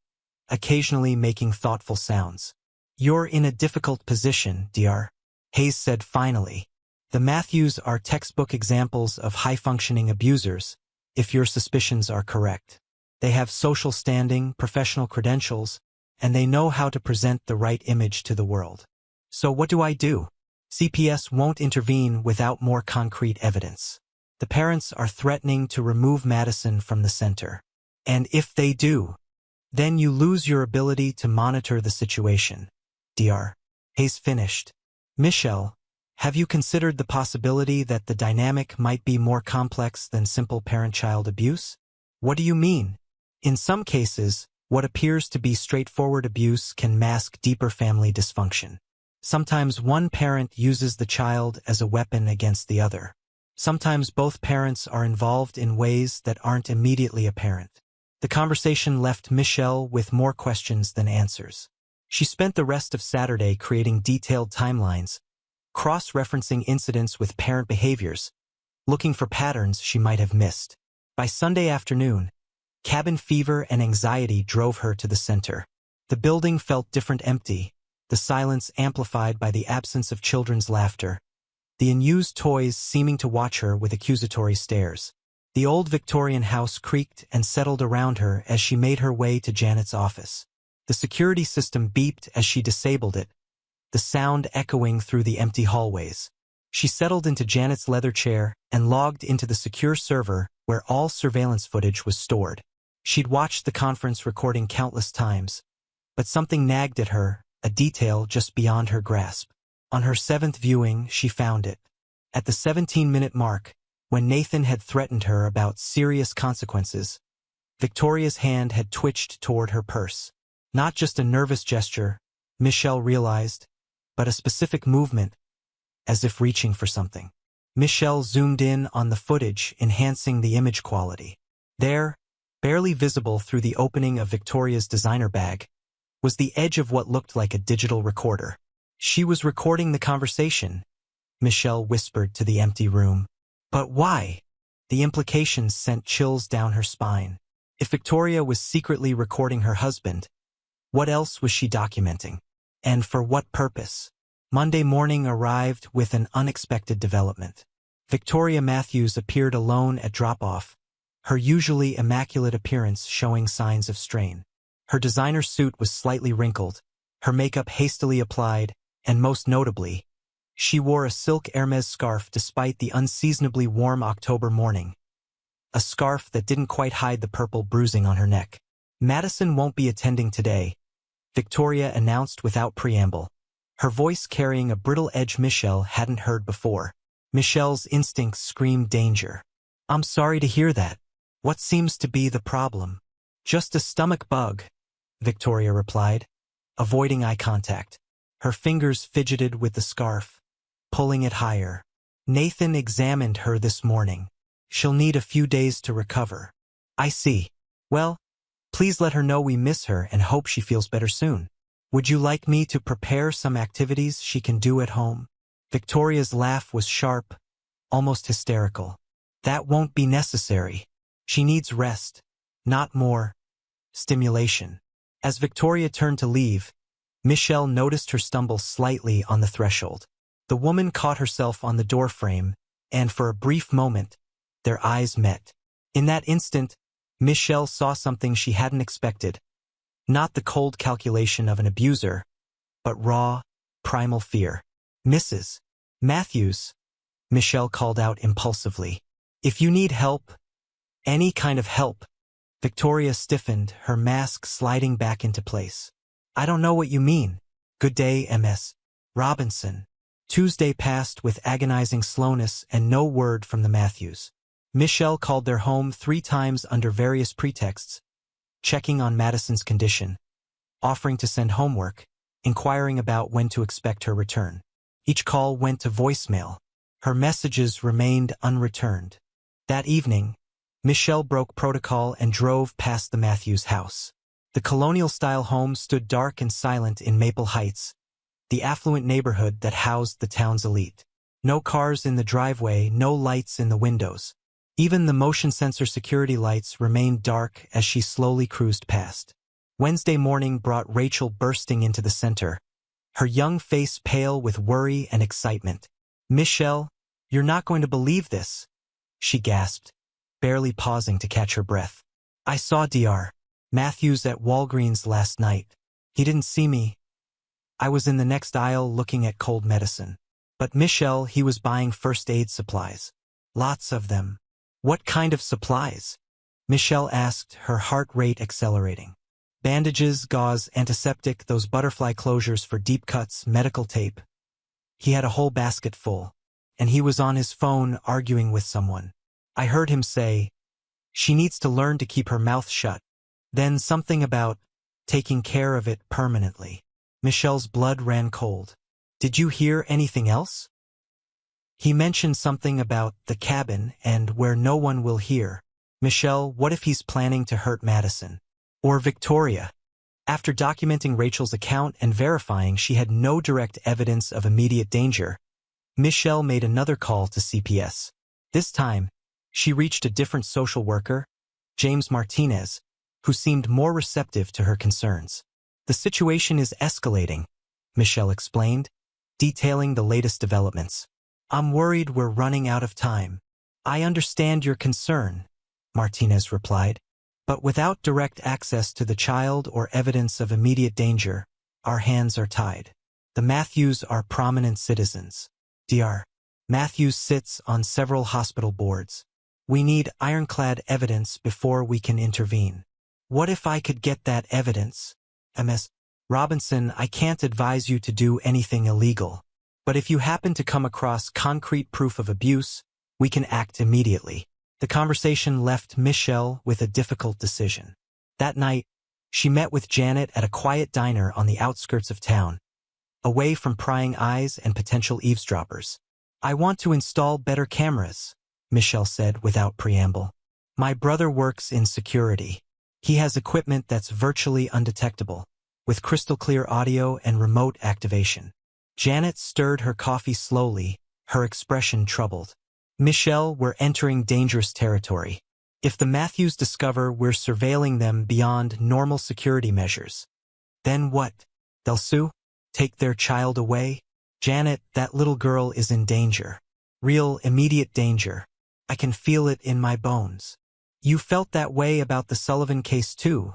occasionally making thoughtful sounds. "You're in a difficult position, Dr. Hayes said finally. "The Matthews are textbook examples of high-functioning abusers, if your suspicions are correct. They have social standing, professional credentials, and they know how to present the right image to the world. So what do I do? CPS won't intervene without more concrete evidence. The parents are threatening to remove Madison from the center. And if they do, then you lose your ability to monitor the situation." Dr. Hayes finished. "Michelle, have you considered the possibility that the dynamic might be more complex than simple parent-child abuse?" "What do you mean?" "In some cases, what appears to be straightforward abuse can mask deeper family dysfunction. Sometimes one parent uses the child as a weapon against the other. Sometimes both parents are involved in ways that aren't immediately apparent." The conversation left Michelle with more questions than answers. She spent the rest of Saturday creating detailed timelines, cross-referencing incidents with parent behaviors, looking for patterns she might have missed. By Sunday afternoon, cabin fever and anxiety drove her to the center. The building felt different, empty, the silence amplified by the absence of children's laughter, the unused toys seeming to watch her with accusatory stares. The old Victorian house creaked and settled around her as she made her way to Janet's office. The security system beeped as she disabled it, the sound echoing through the empty hallways. She settled into Janet's leather chair and logged into the secure server where all surveillance footage was stored. She'd watched the conference recording countless times, but something nagged at her, a detail just beyond her grasp. On her 7th viewing, she found it. At the 17-minute mark, when Nathan had threatened her about serious consequences, Victoria's hand had twitched toward her purse. Not just a nervous gesture, Michelle realized, but a specific movement, as if reaching for something. Michelle zoomed in on the footage, enhancing the image quality. There, barely visible through the opening of Victoria's designer bag, was the edge of what looked like a digital recorder. She was recording the conversation, Michelle whispered to the empty room. But why? The implications sent chills down her spine. If Victoria was secretly recording her husband, what else was she documenting? And for what purpose? Monday morning arrived with an unexpected development. Victoria Matthews appeared alone at drop-off, her usually immaculate appearance showing signs of strain. Her designer suit was slightly wrinkled, her makeup hastily applied, and most notably, she wore a silk Hermes scarf despite the unseasonably warm October morning. A scarf that didn't quite hide the purple bruising on her neck. Madison won't be attending today, Victoria announced without preamble, her voice carrying a brittle edge Michelle hadn't heard before. Michelle's instincts screamed danger. I'm sorry to hear that. What seems to be the problem? Just a stomach bug, Victoria replied, avoiding eye contact. Her fingers fidgeted with the scarf, pulling it higher. Nathan examined her this morning. She'll need a few days to recover. I see. Well, please let her know we miss her and hope she feels better soon. Would you like me to prepare some activities she can do at home? Victoria's laugh was sharp, almost hysterical. That won't be necessary. She needs rest, not more stimulation. As Victoria turned to leave, Michelle noticed her stumble slightly on the threshold. The woman caught herself on the doorframe, and for a brief moment, their eyes met. In that instant, Michelle saw something she hadn't expected. Not the cold calculation of an abuser, but raw, primal fear. Mrs. Matthews, Michelle called out impulsively. If you need help, any kind of help. Victoria stiffened, her mask sliding back into place. I don't know what you mean. Good day, Ms. Robinson. Tuesday passed with agonizing slowness and no word from the Matthews. Michelle called their home 3 times under various pretexts, checking on Madison's condition, offering to send homework, inquiring about when to expect her return. Each call went to voicemail. Her messages remained unreturned. That evening, Michelle broke protocol and drove past the Matthews house. The colonial-style home stood dark and silent in Maple Heights, the affluent neighborhood that housed the town's elite. No cars in the driveway, no lights in the windows. Even the motion sensor security lights remained dark as she slowly cruised past. Wednesday morning brought Rachel bursting into the center, her young face pale with worry and excitement. Michelle, you're not going to believe this, she gasped, barely pausing to catch her breath. I saw Dr. Matthews at Walgreens last night. He didn't see me. I was in the next aisle looking at cold medicine. But Michelle, he was buying first aid supplies. Lots of them. What kind of supplies? Michelle asked, her heart rate accelerating. Bandages, gauze, antiseptic, those butterfly closures for deep cuts, medical tape. He had a whole basket full. And he was on his phone arguing with someone. I heard him say, she needs to learn to keep her mouth shut. Then something about taking care of it permanently. Michelle's blood ran cold. Did you hear anything else? He mentioned something about the cabin and where no one will hear. Michelle, what if he's planning to hurt Madison? Or Victoria? After documenting Rachel's account and verifying she had no direct evidence of immediate danger, Michelle made another call to CPS. This time, she reached a different social worker, James Martinez, who seemed more receptive to her concerns. The situation is escalating, Michelle explained, detailing the latest developments. I'm worried we're running out of time. I understand your concern, Martinez replied, but without direct access to the child or evidence of immediate danger, our hands are tied. The Matthews are prominent citizens. Dr. Matthews sits on several hospital boards. We need ironclad evidence before we can intervene. What if I could get that evidence? Ms. Robinson, I can't advise you to do anything illegal. But if you happen to come across concrete proof of abuse, we can act immediately. The conversation left Michelle with a difficult decision. That night, she met with Janet at a quiet diner on the outskirts of town, away from prying eyes and potential eavesdroppers. I want to install better cameras, Michelle said without preamble. My brother works in security. He has equipment that's virtually undetectable, with crystal-clear audio and remote activation. Janet stirred her coffee slowly, her expression troubled. Michelle, we're entering dangerous territory. If the Matthews discover we're surveilling them beyond normal security measures, then what? They'll sue? Take their child away? Janet, that little girl is in danger. Real, immediate danger. I can feel it in my bones. You felt that way about the Sullivan case too,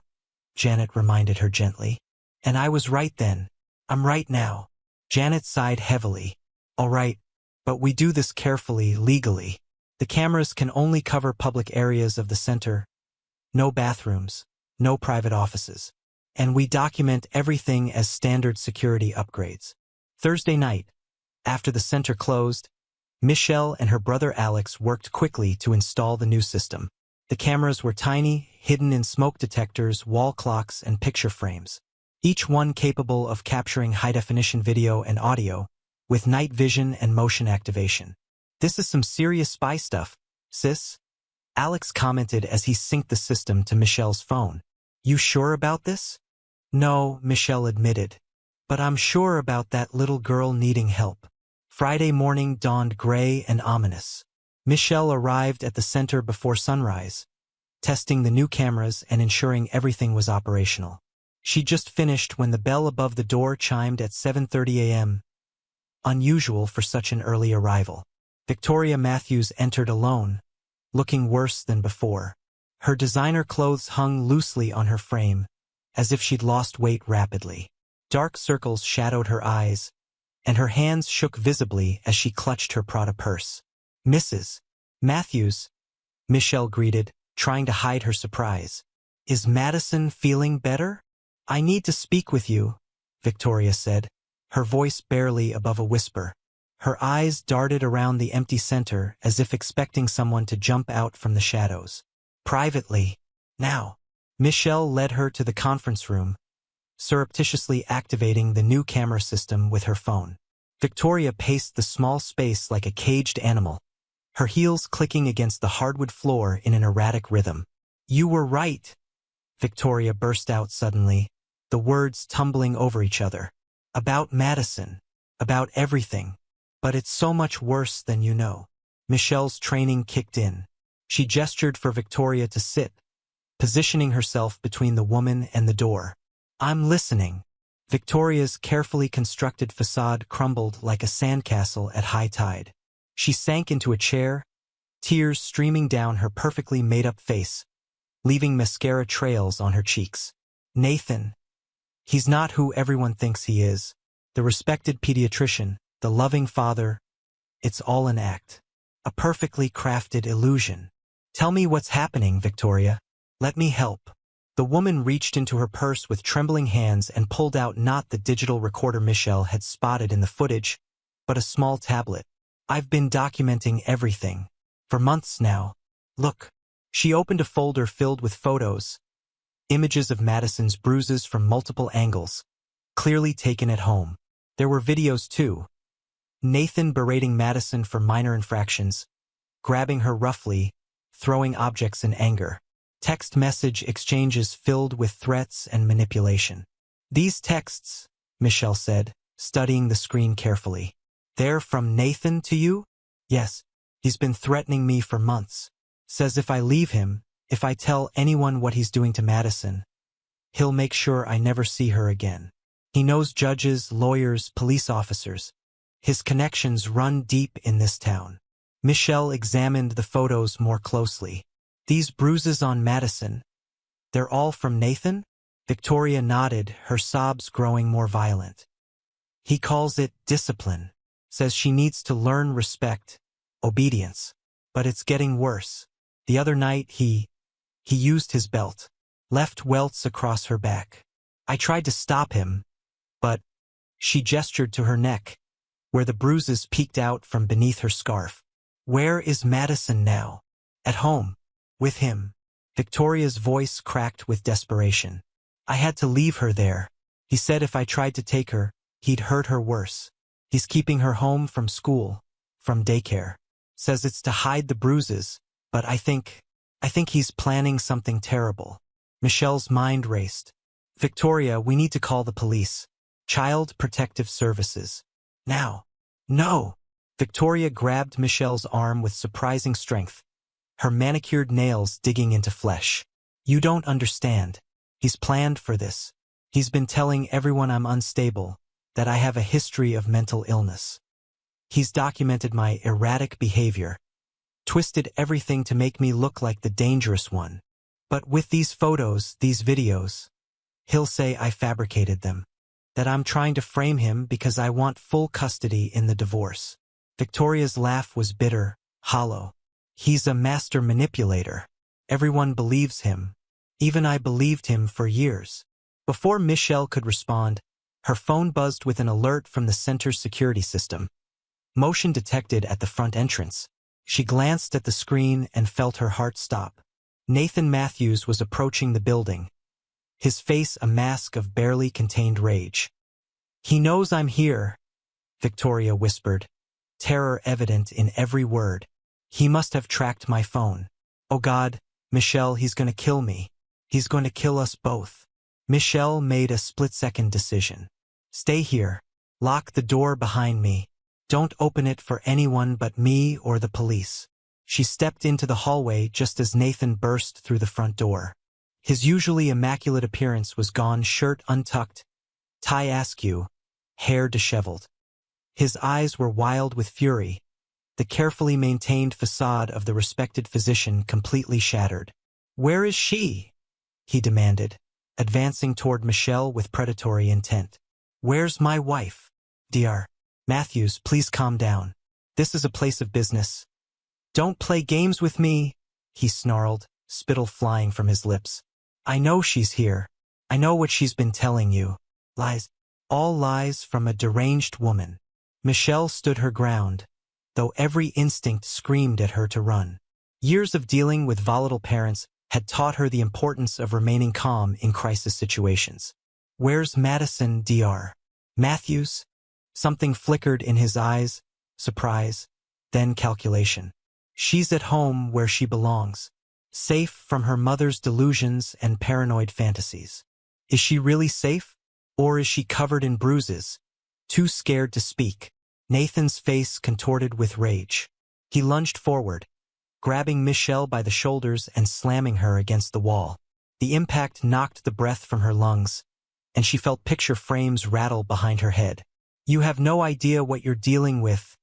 Janet reminded her gently. And I was right then. I'm right now. Janet sighed heavily. All right, but we do this carefully, legally. The cameras can only cover public areas of the center. No bathrooms, no private offices. And we document everything as standard security upgrades. Thursday night, after the center closed, Michelle and her brother Alex worked quickly to install the new system. The cameras were tiny, hidden in smoke detectors, wall clocks, and picture frames, each one capable of capturing high-definition video and audio, with night vision and motion activation. This is some serious spy stuff, sis, Alex commented as he synced the system to Michelle's phone. You sure about this? No, Michelle admitted. But I'm sure about that little girl needing help. Friday morning dawned gray and ominous. Michelle arrived at the center before sunrise, testing the new cameras and ensuring everything was operational. She just finished when the bell above the door chimed at 7:30 a.m., unusual for such an early arrival. Victoria Matthews entered alone, looking worse than before. Her designer clothes hung loosely on her frame, as if she'd lost weight rapidly. Dark circles shadowed her eyes, and her hands shook visibly as she clutched her Prada purse. Mrs. Matthews, Michelle greeted, trying to hide her surprise. Is Madison feeling better? I need to speak with you, Victoria said, her voice barely above a whisper. Her eyes darted around the empty center as if expecting someone to jump out from the shadows. Privately, now. Michelle led her to the conference room, surreptitiously activating the new camera system with her phone. Victoria paced the small space like a caged animal, her heels clicking against the hardwood floor in an erratic rhythm. You were right, Victoria burst out suddenly, the words tumbling over each other. About Madison, about everything. But it's so much worse than you know. Michelle's training kicked in. She gestured for Victoria to sit, positioning herself between the woman and the door. I'm listening. Victoria's carefully constructed facade crumbled like a sandcastle at high tide. She sank into a chair, tears streaming down her perfectly made-up face, leaving mascara trails on her cheeks. Nathan. He's not who everyone thinks he is. The respected pediatrician, the loving father. It's all an act. A perfectly crafted illusion. Tell me what's happening, Victoria. Let me help. The woman reached into her purse with trembling hands and pulled out not the digital recorder Michelle had spotted in the footage, but a small tablet. I've been documenting everything. For months now. Look. She opened a folder filled with photos, images of Madison's bruises from multiple angles, clearly taken at home. There were videos too. Nathan berating Madison for minor infractions, grabbing her roughly, throwing objects in anger. Text message exchanges filled with threats and manipulation. These texts, Michelle said, studying the screen carefully. They're from Nathan to you? Yes. He's been threatening me for months. Says if I leave him, if I tell anyone what he's doing to Madison, he'll make sure I never see her again. He knows judges, lawyers, police officers. His connections run deep in this town. Michelle examined the photos more closely. These bruises on Madison, they're all from Nathan? Victoria nodded, her sobs growing more violent. He calls it discipline. Says she needs to learn respect, obedience. But it's getting worse. The other night he used his belt. left welts across her back. I tried to stop him, but she gestured to her neck, where the bruises peeked out from beneath her scarf. Where is Madison now? At home. With him. Victoria's voice cracked with desperation. I had to leave her there. He said if I tried to take her, he'd hurt her worse. He's keeping her home from school, from daycare. Says it's to hide the bruises, but I think he's planning something terrible. Michelle's mind raced. Victoria, we need to call the police. Child Protective Services. Now. No! Victoria grabbed Michelle's arm with surprising strength, her manicured nails digging into flesh. You don't understand. He's planned for this. He's been telling everyone I'm unstable, that I have a history of mental illness. He's documented my erratic behavior, twisted everything to make me look like the dangerous one. But with these photos, these videos, he'll say I fabricated them, that I'm trying to frame him because I want full custody in the divorce. Victoria's laugh was bitter, hollow. He's a master manipulator. Everyone believes him. Even I believed him for years. Before Michelle could respond, her phone buzzed with an alert from the center's security system. Motion detected at the front entrance. She glanced at the screen and felt her heart stop. Nathan Matthews was approaching the building, his face a mask of barely contained rage. He knows I'm here, Victoria whispered, terror evident in every word. He must have tracked my phone. Oh God, Michelle, he's going to kill me. He's going to kill us both. Michelle made a split-second decision. Stay here. Lock the door behind me. Don't open it for anyone but me or the police. She stepped into the hallway just as Nathan burst through the front door. His usually immaculate appearance was gone, shirt untucked, tie askew, hair disheveled. His eyes were wild with fury, the carefully maintained facade of the respected physician completely shattered. Where is she? He demanded, advancing toward Michelle with predatory intent. Where's my wife? Dr. Matthews, please calm down. This is a place of business. Don't play games with me, he snarled, spittle flying from his lips. I know she's here. I know what she's been telling you. Lies. All lies from a deranged woman. Michelle stood her ground, though every instinct screamed at her to run. Years of dealing with volatile parents had taught her the importance of remaining calm in crisis situations. Where's Madison, Dr. Matthews? Something flickered in his eyes, surprise, then calculation. She's at home where she belongs, safe from her mother's delusions and paranoid fantasies. Is she really safe? Or is she covered in bruises, too scared to speak? Nathan's face contorted with rage. He lunged forward, grabbing Michelle by the shoulders and slamming her against the wall. The impact knocked the breath from her lungs, and she felt picture frames rattle behind her head. You have no idea what you're dealing with,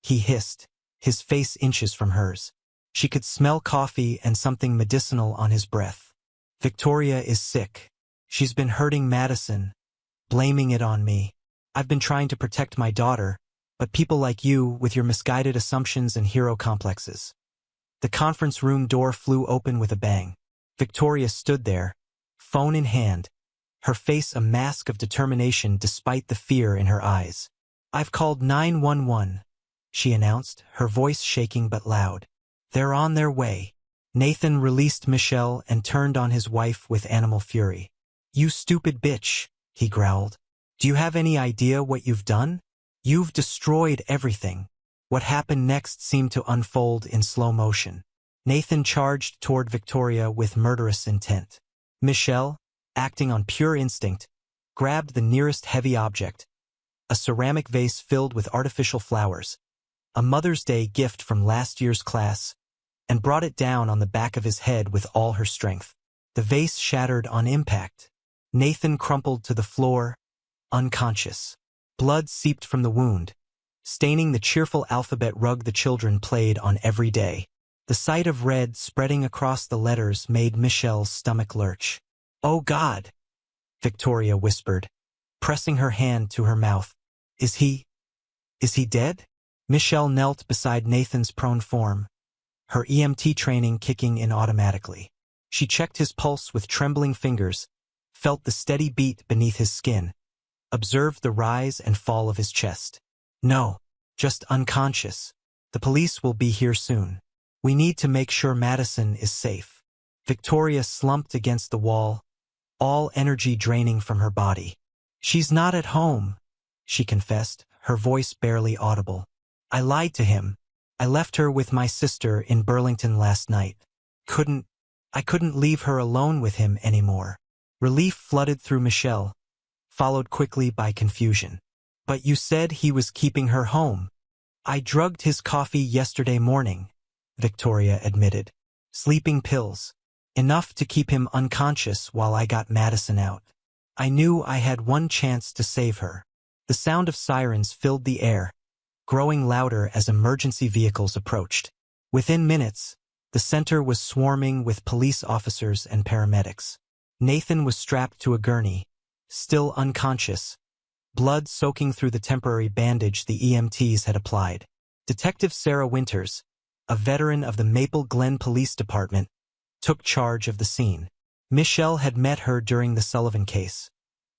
he hissed, his face inches from hers. She could smell coffee and something medicinal on his breath. Victoria is sick. She's been hurting Madison, blaming it on me. I've been trying to protect my daughter, but people like you, with your misguided assumptions and hero complexes. The conference room door flew open with a bang. Victoria stood there, phone in hand, her face a mask of determination despite the fear in her eyes. I've called 911, she announced, her voice shaking but loud. They're on their way. Nathan released Michelle and turned on his wife with animal fury. You stupid bitch, he growled. Do you have any idea what you've done? You've destroyed everything. What happened next seemed to unfold in slow motion. Nathan charged toward Victoria with murderous intent. Michelle, acting on pure instinct, grabbed the nearest heavy object, a ceramic vase filled with artificial flowers, a Mother's Day gift from last year's class, and brought it down on the back of his head with all her strength. The vase shattered on impact. Nathan crumpled to the floor, unconscious. Blood seeped from the wound, staining the cheerful alphabet rug the children played on every day. The sight of red spreading across the letters made Michelle's stomach lurch. Oh God, Victoria whispered, pressing her hand to her mouth. Is he dead? Michelle knelt beside Nathan's prone form, her EMT training kicking in automatically. She checked his pulse with trembling fingers, felt the steady beat beneath his skin, observed the rise and fall of his chest. No, just unconscious. The police will be here soon. We need to make sure Madison is safe. Victoria slumped against the wall, all energy draining from her body. She's not at home, she confessed, her voice barely audible. I lied to him. I left her with my sister in Burlington last night. I couldn't leave her alone with him anymore. Relief flooded through Michelle, followed quickly by confusion. But you said he was keeping her home. I drugged his coffee yesterday morning, Victoria admitted. Sleeping pills. Enough to keep him unconscious while I got Madison out. I knew I had one chance to save her. The sound of sirens filled the air, growing louder as emergency vehicles approached. Within minutes, the center was swarming with police officers and paramedics. Nathan was strapped to a gurney, still unconscious, blood soaking through the temporary bandage the EMTs had applied. Detective Sarah Winters, a veteran of the Maple Glen Police Department, took charge of the scene. Michelle had met her during the Sullivan case,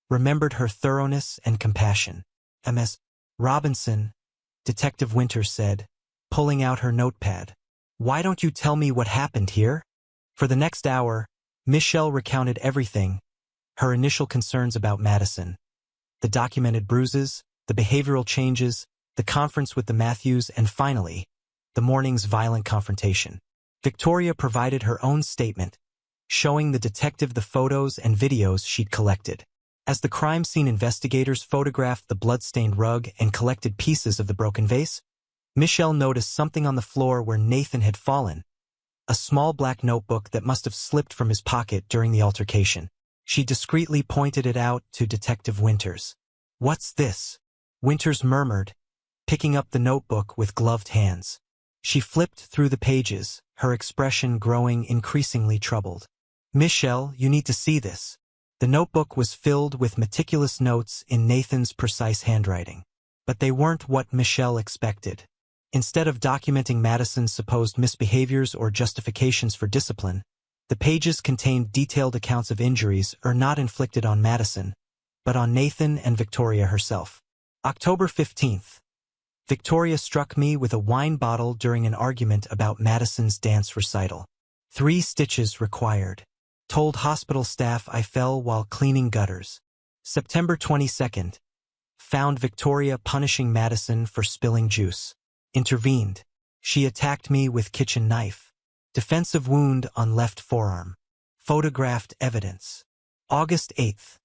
remembered her thoroughness and compassion. Ms. Robinson, Detective Winters said, pulling out her notepad. Why don't you tell me what happened here? For the next hour, Michelle recounted everything, her initial concerns about Madison, the documented bruises, the behavioral changes, the conference with the Matthews, and finally, the morning's violent confrontation. Victoria provided her own statement, showing the detective the photos and videos she'd collected. As the crime scene investigators photographed the blood-stained rug and collected pieces of the broken vase, Michelle noticed something on the floor where Nathan had fallen, a small black notebook that must have slipped from his pocket during the altercation. She discreetly pointed it out to Detective Winters. What's this? Winters murmured, picking up the notebook with gloved hands. She flipped through the pages, her expression growing increasingly troubled. Michelle, you need to see this. The notebook was filled with meticulous notes in Nathan's precise handwriting. But they weren't what Michelle expected. Instead of documenting Madison's supposed misbehaviors or justifications for discipline, the pages contained detailed accounts of injuries not inflicted on Madison, but on Nathan and Victoria herself. October 15th. Victoria struck me with a wine bottle during an argument about Madison's dance recital. 3 stitches required. Told hospital staff I fell while cleaning gutters. September 22nd. Found Victoria punishing Madison for spilling juice. Intervened. She attacked me with kitchen knife. Defensive wound on left forearm. Photographed evidence. August 8th.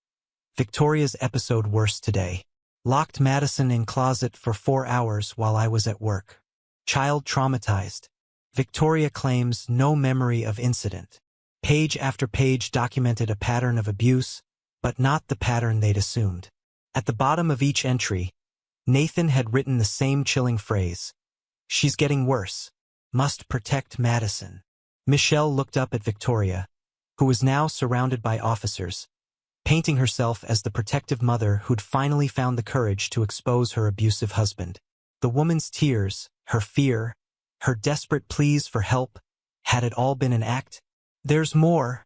Victoria's episode worse today. Locked Madison in closet for 4 hours while I was at work. Child traumatized. Victoria claims no memory of incident. Page after page documented a pattern of abuse, but not the pattern they'd assumed. At the bottom of each entry, Nathan had written the same chilling phrase. She's getting worse. Must protect Madison. Michelle looked up at Victoria, who was now surrounded by officers, painting herself as the protective mother who'd finally found the courage to expose her abusive husband. The woman's tears, her fear, her desperate pleas for help, had it all been an act? There's more,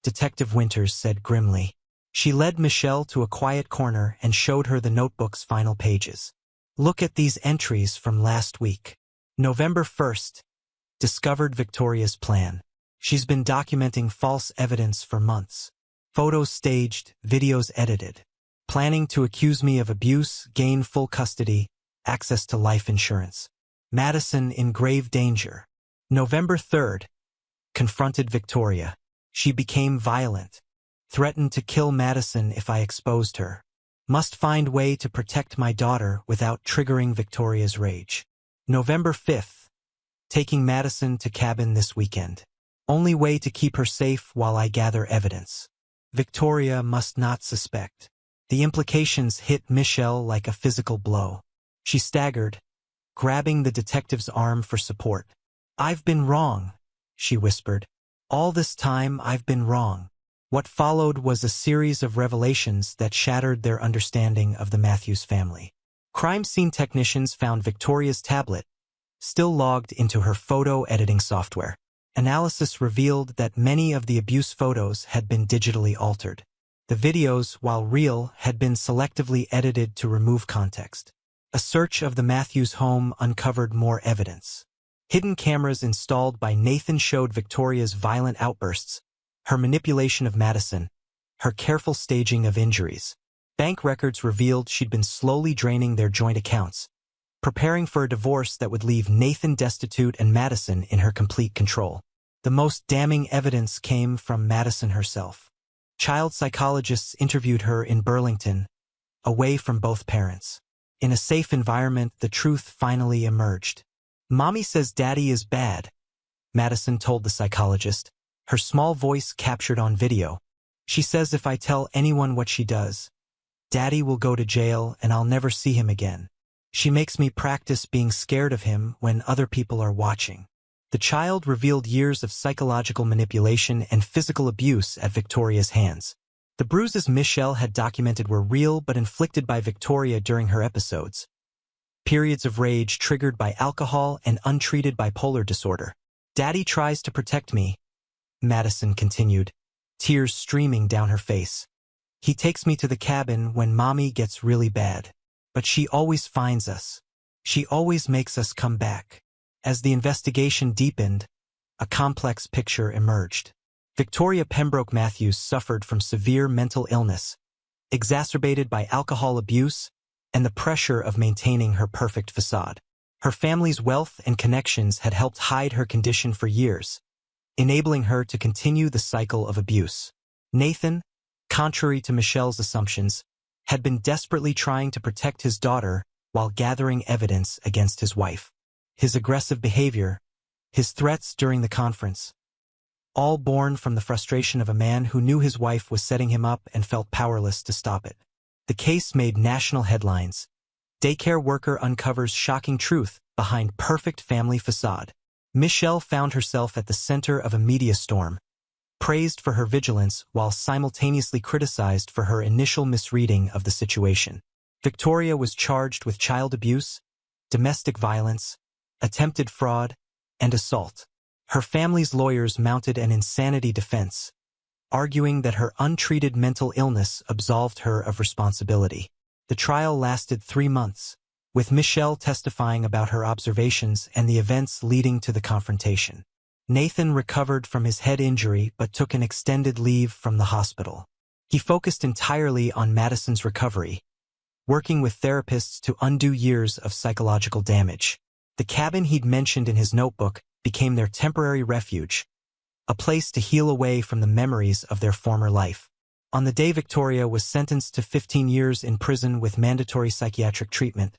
Detective Winters said grimly. She led Michelle to a quiet corner and showed her the notebook's final pages. Look at these entries from last week. November 1st. Discovered Victoria's plan. She's been documenting false evidence for months. Photos staged, videos edited. Planning to accuse me of abuse, gain full custody, access to life insurance. Madison in grave danger. November 3rd. Confronted Victoria. She became violent. Threatened to kill Madison if I exposed her. Must find way to protect my daughter without triggering Victoria's rage. November 5th. Taking Madison to cabin this weekend. Only way to keep her safe while I gather evidence. Victoria must not suspect. The implications hit Michelle like a physical blow. She staggered, grabbing the detective's arm for support. I've been wrong, she whispered. All this time I've been wrong. What followed was a series of revelations that shattered their understanding of the Matthews family. Crime scene technicians found Victoria's tablet, still logged into her photo editing software. Analysis revealed that many of the abuse photos had been digitally altered. The videos, while real, had been selectively edited to remove context. A search of the Matthews home uncovered more evidence. Hidden cameras installed by Nathan showed Victoria's violent outbursts, her manipulation of Madison, her careful staging of injuries. Bank records revealed she'd been slowly draining their joint accounts, preparing for a divorce that would leave Nathan destitute and Madison in her complete control. The most damning evidence came from Madison herself. Child psychologists interviewed her in Burlington, away from both parents. In a safe environment, the truth finally emerged. "Mommy says Daddy is bad," Madison told the psychologist, her small voice captured on video. "She says if I tell anyone what she does, Daddy will go to jail and I'll never see him again. She makes me practice being scared of him when other people are watching." The child revealed years of psychological manipulation and physical abuse at Victoria's hands. The bruises Michelle had documented were real but inflicted by Victoria during her episodes. Periods of rage triggered by alcohol and untreated bipolar disorder. "Daddy tries to protect me," Madison continued, tears streaming down her face. "He takes me to the cabin when Mommy gets really bad. But she always finds us. She always makes us come back." As the investigation deepened, a complex picture emerged. Victoria Pembroke Matthews suffered from severe mental illness, exacerbated by alcohol abuse and the pressure of maintaining her perfect facade. Her family's wealth and connections had helped hide her condition for years, enabling her to continue the cycle of abuse. Nathan, contrary to Michelle's assumptions, had been desperately trying to protect his daughter while gathering evidence against his wife. His aggressive behavior, his threats during the conference, all born from the frustration of a man who knew his wife was setting him up and felt powerless to stop it. The case made national headlines. Daycare worker uncovers shocking truth behind perfect family facade. Michelle found herself at the center of a media storm, praised for her vigilance while simultaneously criticized for her initial misreading of the situation. Victoria was charged with child abuse, domestic violence, attempted fraud, and assault. Her family's lawyers mounted an insanity defense, arguing that her untreated mental illness absolved her of responsibility. The trial lasted 3 months, with Michelle testifying about her observations and the events leading to the confrontation. Nathan recovered from his head injury but took an extended leave from the hospital. He focused entirely on Madison's recovery, working with therapists to undo years of psychological damage. The cabin he'd mentioned in his notebook became their temporary refuge, a place to heal away from the memories of their former life. On the day Victoria was sentenced to 15 years in prison with mandatory psychiatric treatment,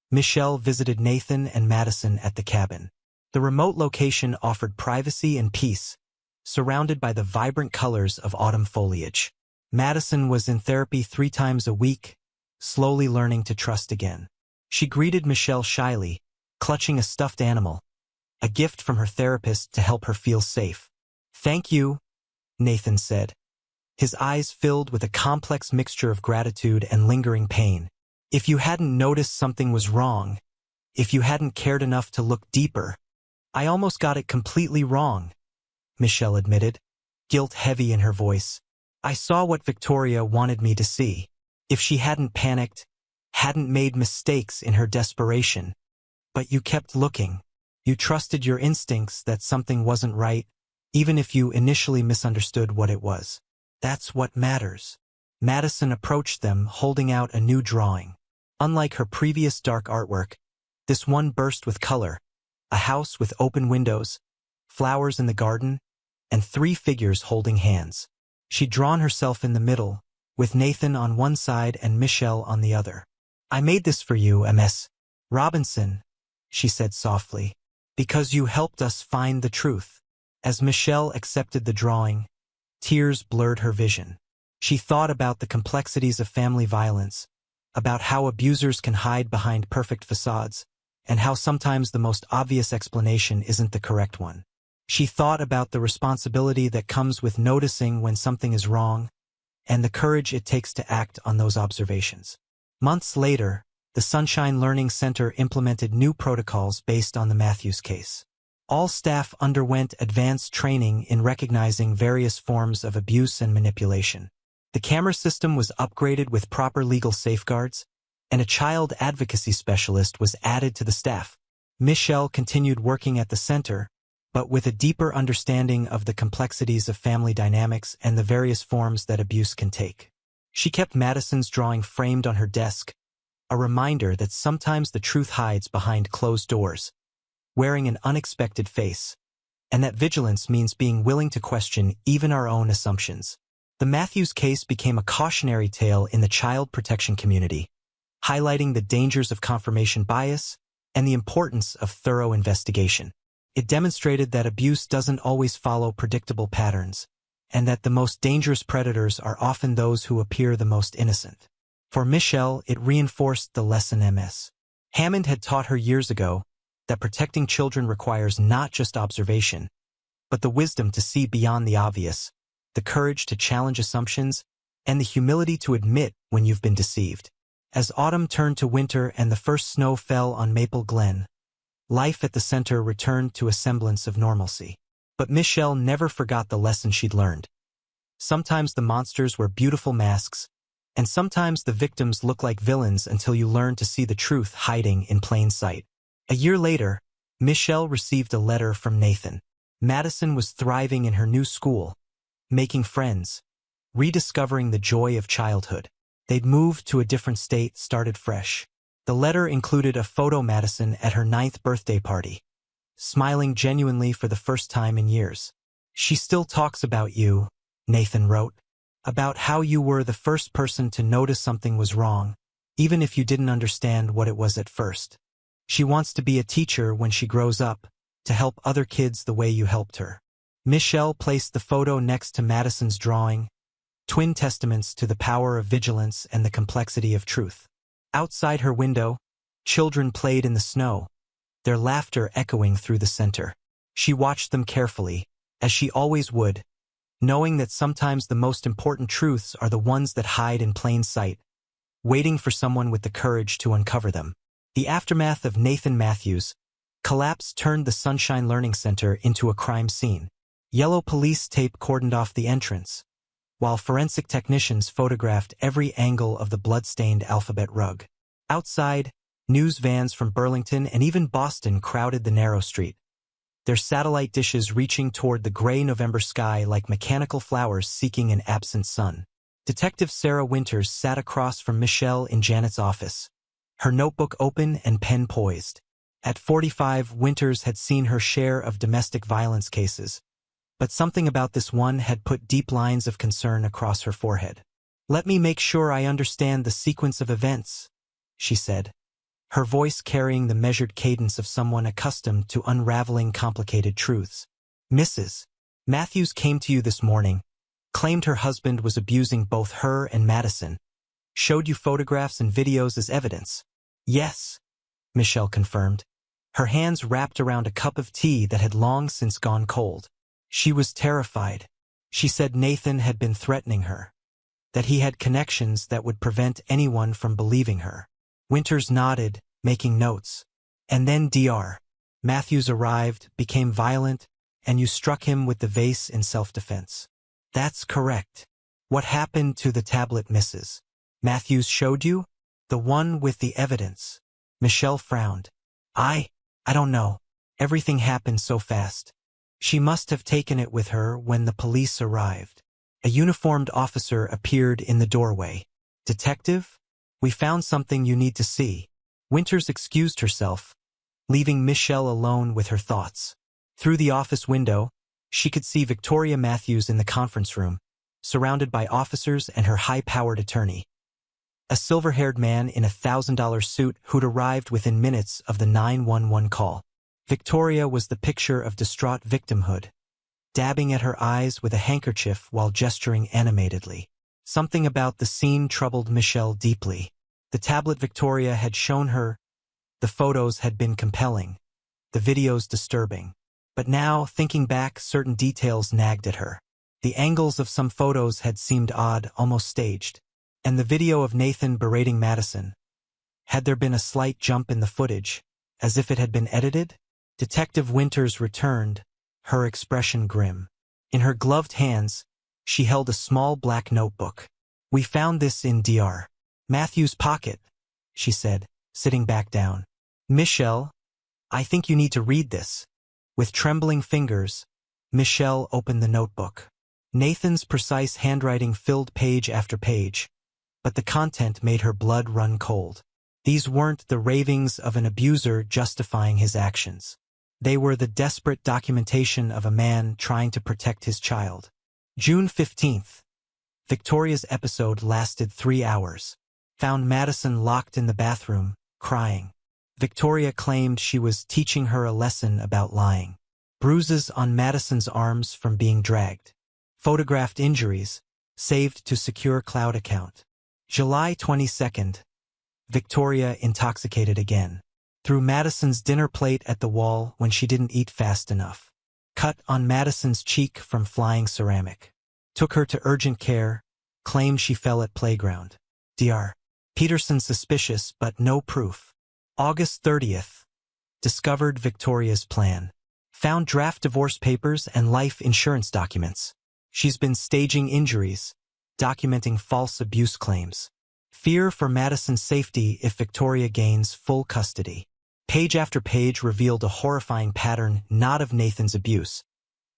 Michelle visited Nathan and Madison at the cabin. The remote location offered privacy and peace, surrounded by the vibrant colors of autumn foliage. Madison was in therapy 3 times a week, slowly learning to trust again. She greeted Michelle shyly, clutching a stuffed animal, a gift from her therapist to help her feel safe. "Thank you," Nathan said, his eyes filled with a complex mixture of gratitude and lingering pain. "If you hadn't noticed something was wrong, if you hadn't cared enough to look deeper, I almost got it completely wrong," Michelle admitted, guilt heavy in her voice. "I saw what Victoria wanted me to see. If she hadn't panicked, hadn't made mistakes in her desperation. But you kept looking. You trusted your instincts that something wasn't right, even if you initially misunderstood what it was. That's what matters." Madison approached them, holding out a new drawing. Unlike her previous dark artwork, this one burst with color: a house with open windows, flowers in the garden, and 3 figures holding hands. She'd drawn herself in the middle, with Nathan on one side and Michelle on the other. "I made this for you, Ms. Robinson," she said softly, "because you helped us find the truth." As Michelle accepted the drawing, tears blurred her vision. She thought about the complexities of family violence, about how abusers can hide behind perfect facades, and how sometimes the most obvious explanation isn't the correct one. She thought about the responsibility that comes with noticing when something is wrong, and the courage it takes to act on those observations. Months later, the Sunshine Learning Center implemented new protocols based on the Matthews case. All staff underwent advanced training in recognizing various forms of abuse and manipulation. The camera system was upgraded with proper legal safeguards, and a child advocacy specialist was added to the staff. Michelle continued working at the center, but with a deeper understanding of the complexities of family dynamics and the various forms that abuse can take. She kept Madison's drawing framed on her desk, a reminder that sometimes the truth hides behind closed doors, wearing an unexpected face, and that vigilance means being willing to question even our own assumptions. The Matthews case became a cautionary tale in the child protection community, highlighting the dangers of confirmation bias and the importance of thorough investigation. It demonstrated that abuse doesn't always follow predictable patterns, and that the most dangerous predators are often those who appear the most innocent. For Michelle, it reinforced the lesson Ms. Hammond had taught her years ago, that protecting children requires not just observation, but the wisdom to see beyond the obvious, the courage to challenge assumptions, and the humility to admit when you've been deceived. As autumn turned to winter and the first snow fell on Maple Glen, life at the center returned to a semblance of normalcy. But Michelle never forgot the lesson she'd learned. Sometimes the monsters were beautiful masks, and sometimes the victims look like villains until you learn to see the truth hiding in plain sight. A year later, Michelle received a letter from Nathan. Madison was thriving in her new school, making friends, rediscovering the joy of childhood. They'd moved to a different state, started fresh. The letter included a photo of Madison at her 9th birthday party, smiling genuinely for the first time in years. "She still talks about you," Nathan wrote, "about how you were the first person to notice something was wrong, even if you didn't understand what it was at first. She wants to be a teacher when she grows up, to help other kids the way you helped her." Michelle placed the photo next to Madison's drawing, twin testaments to the power of vigilance and the complexity of truth. Outside her window, children played in the snow, their laughter echoing through the center. She watched them carefully, as she always would, knowing that sometimes the most important truths are the ones that hide in plain sight, waiting for someone with the courage to uncover them. The aftermath of Nathan Matthews' collapse turned the Sunshine Learning Center into a crime scene. Yellow police tape cordoned off the entrance, while forensic technicians photographed every angle of the blood-stained alphabet rug. Outside, news vans from Burlington and even Boston crowded the narrow street, their satellite dishes reaching toward the gray November sky like mechanical flowers seeking an absent sun. Detective Sarah Winters sat across from Michelle in Janet's office, her notebook open and pen poised. At 45, Winters had seen her share of domestic violence cases, but something about this one had put deep lines of concern across her forehead. "Let me make sure I understand the sequence of events," she said, her voice carrying the measured cadence of someone accustomed to unraveling complicated truths. "Mrs. Matthews came to you this morning, claimed her husband was abusing both her and Madison, showed you photographs and videos as evidence." "Yes," Michelle confirmed, her hands wrapped around a cup of tea that had long since gone cold. She was terrified. She said Nathan had been threatening her, that he had connections that would prevent anyone from believing her. Winters nodded, making notes. "And then Dr. Matthews arrived, became violent, and you struck him with the vase in self-defense." "That's correct." "What happened to the tablet Mrs. Matthews showed you? The one with the evidence?" Michelle frowned. I don't know. Everything happened so fast. She must have taken it with her when the police arrived." A uniformed officer appeared in the doorway. "Detective? We found something you need to see." Winters excused herself, leaving Michelle alone with her thoughts. Through the office window, she could see Victoria Matthews in the conference room, surrounded by officers and her high-powered attorney, a silver-haired man in a $1,000 suit who'd arrived within minutes of the 911 call. Victoria was the picture of distraught victimhood, dabbing at her eyes with a handkerchief while gesturing animatedly. Something about the scene troubled Michelle deeply. The tablet Victoria had shown her, the photos had been compelling, the videos disturbing. But now, thinking back, certain details nagged at her. The angles of some photos had seemed odd, almost staged. And the video of Nathan berating Madison. Had there been a slight jump in the footage, as if it had been edited? Detective Winters returned, her expression grim. In her gloved hands, she held a small black notebook. "We found this in Dr. Matthew's pocket," she said, sitting back down. "Michelle, I think you need to read this." With trembling fingers, Michelle opened the notebook. Nathan's precise handwriting filled page after page, but the content made her blood run cold. These weren't the ravings of an abuser justifying his actions. They were the desperate documentation of a man trying to protect his child. June 15th. Victoria's episode lasted 3 hours. Found Madison locked in the bathroom, crying. Victoria claimed she was teaching her a lesson about lying. Bruises on Madison's arms from being dragged. Photographed injuries, saved to secure cloud account. July 22nd. Victoria intoxicated again. Threw Madison's dinner plate at the wall when she didn't eat fast enough. Cut on Madison's cheek from flying ceramic. Took her to urgent care, claimed she fell at playground. Dr. Peterson suspicious but no proof. August 30th. Discovered Victoria's plan. Found draft divorce papers and life insurance documents. She's been staging injuries, documenting false abuse claims. Fear for Madison's safety if Victoria gains full custody. Page after page revealed a horrifying pattern not of Nathan's abuse,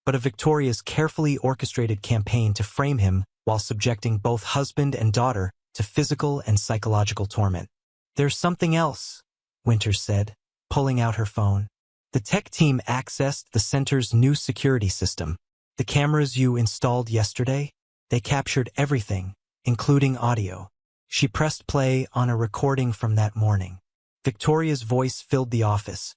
but of Victoria's carefully orchestrated campaign to frame him while subjecting both husband and daughter to physical and psychological torment. "There's something else," Winters said, pulling out her phone. "The tech team accessed the center's new security system. The cameras you installed yesterday, they captured everything, including audio." She pressed play on a recording from that morning. Victoria's voice filled the office,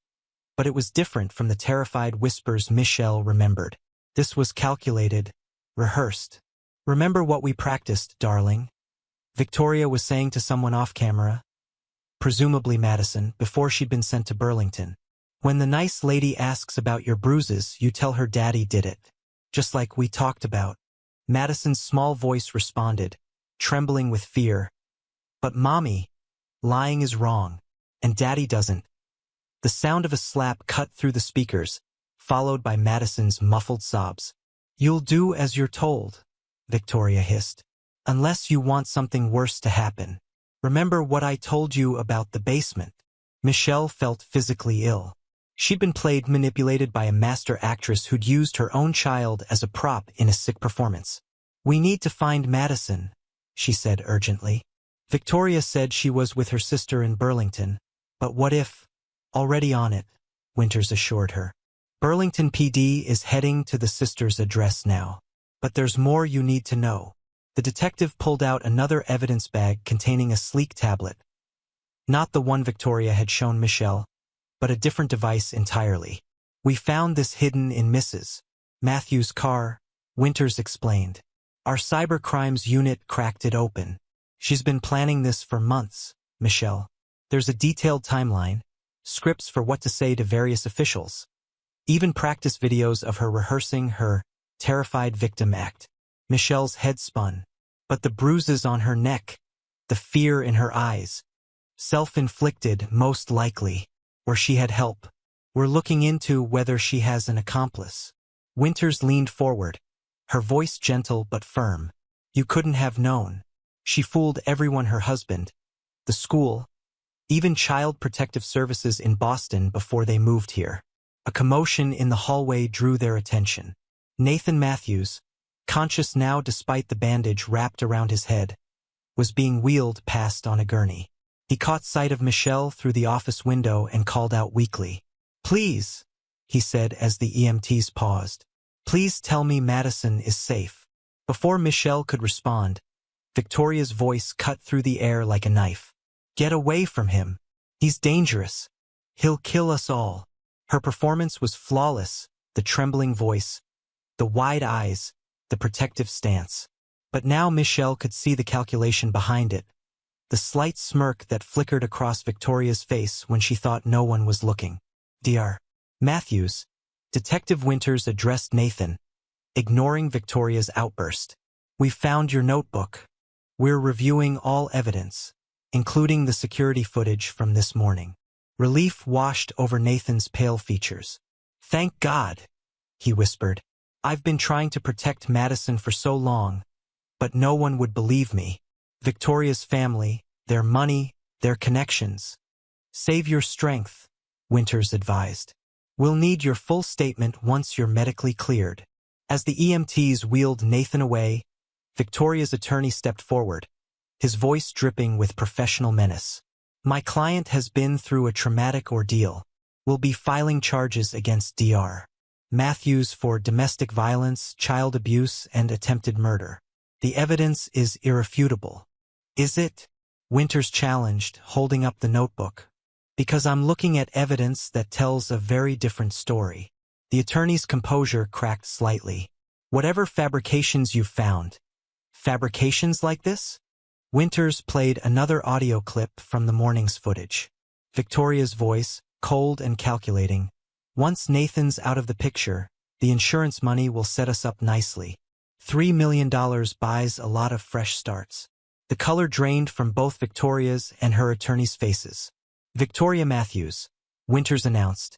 but it was different from the terrified whispers Michelle remembered. This was calculated, rehearsed. "Remember what we practiced, darling?" Victoria was saying to someone off camera, presumably Madison, before she'd been sent to Burlington. "When the nice lady asks about your bruises, you tell her Daddy did it. Just like we talked about." Madison's small voice responded, trembling with fear. "But Mommy, lying is wrong, and Daddy doesn't." The sound of a slap cut through the speakers, followed by Madison's muffled sobs. "You'll do as you're told," Victoria hissed. "Unless you want something worse to happen. Remember what I told you about the basement." Michelle felt physically ill. She'd been manipulated by a master actress who'd used her own child as a prop in a sick performance. "We need to find Madison," she said urgently. Victoria said she was with her sister in Burlington, but what if? "Already on it," Winters assured her. "Burlington PD is heading to the sister's address now. But there's more you need to know." The detective pulled out another evidence bag containing a sleek tablet. Not the one Victoria had shown Michelle, but a different device entirely. "We found this hidden in Mrs. Matthew's car," Winters explained. "Our cybercrimes unit cracked it open. She's been planning this for months, Michelle. There's a detailed timeline, scripts for what to say to various officials, even practice videos of her rehearsing her terrified victim act." Michelle's head spun. But the bruises on her neck, the fear in her eyes, self-inflicted most likely, or she had help. "We're looking into whether she has an accomplice." Winters leaned forward, her voice gentle but firm. "You couldn't have known. She fooled everyone, her husband, the school, even Child Protective Services in Boston before they moved here." A commotion in the hallway drew their attention. Nathan Matthews, conscious now despite the bandage wrapped around his head, was being wheeled past on a gurney. He caught sight of Michelle through the office window and called out weakly. "Please," he said as the EMTs paused. "Please tell me Madison is safe." Before Michelle could respond, Victoria's voice cut through the air like a knife. "Get away from him. He's dangerous. He'll kill us all." Her performance was flawless, the trembling voice, the wide eyes, the protective stance. But now Michelle could see the calculation behind it, the slight smirk that flickered across Victoria's face when she thought no one was looking. "Dr. Matthews," Detective Winters addressed Nathan, ignoring Victoria's outburst. "We've found your notebook. We're reviewing all evidence, including the security footage from this morning." Relief washed over Nathan's pale features. "Thank God," he whispered. "I've been trying to protect Madison for so long, but no one would believe me. Victoria's family, their money, their connections. Save your strength," Winters advised. "We'll need your full statement once you're medically cleared." As the EMTs wheeled Nathan away, Victoria's attorney stepped forward, his voice dripping with professional menace. "My client has been through a traumatic ordeal. We'll be filing charges against Dr. Matthews for domestic violence, child abuse, and attempted murder. The evidence is irrefutable." "Is it?" Winters challenged, holding up the notebook. "Because I'm looking at evidence that tells a very different story." The attorney's composure cracked slightly. "Whatever fabrications you've found." "Fabrications like this?" Winters played another audio clip from the morning's footage. Victoria's voice, cold and calculating. "Once Nathan's out of the picture, the insurance money will set us up nicely. $3 million buys a lot of fresh starts." The color drained from both Victoria's and her attorney's faces. "Victoria Matthews," Winters announced,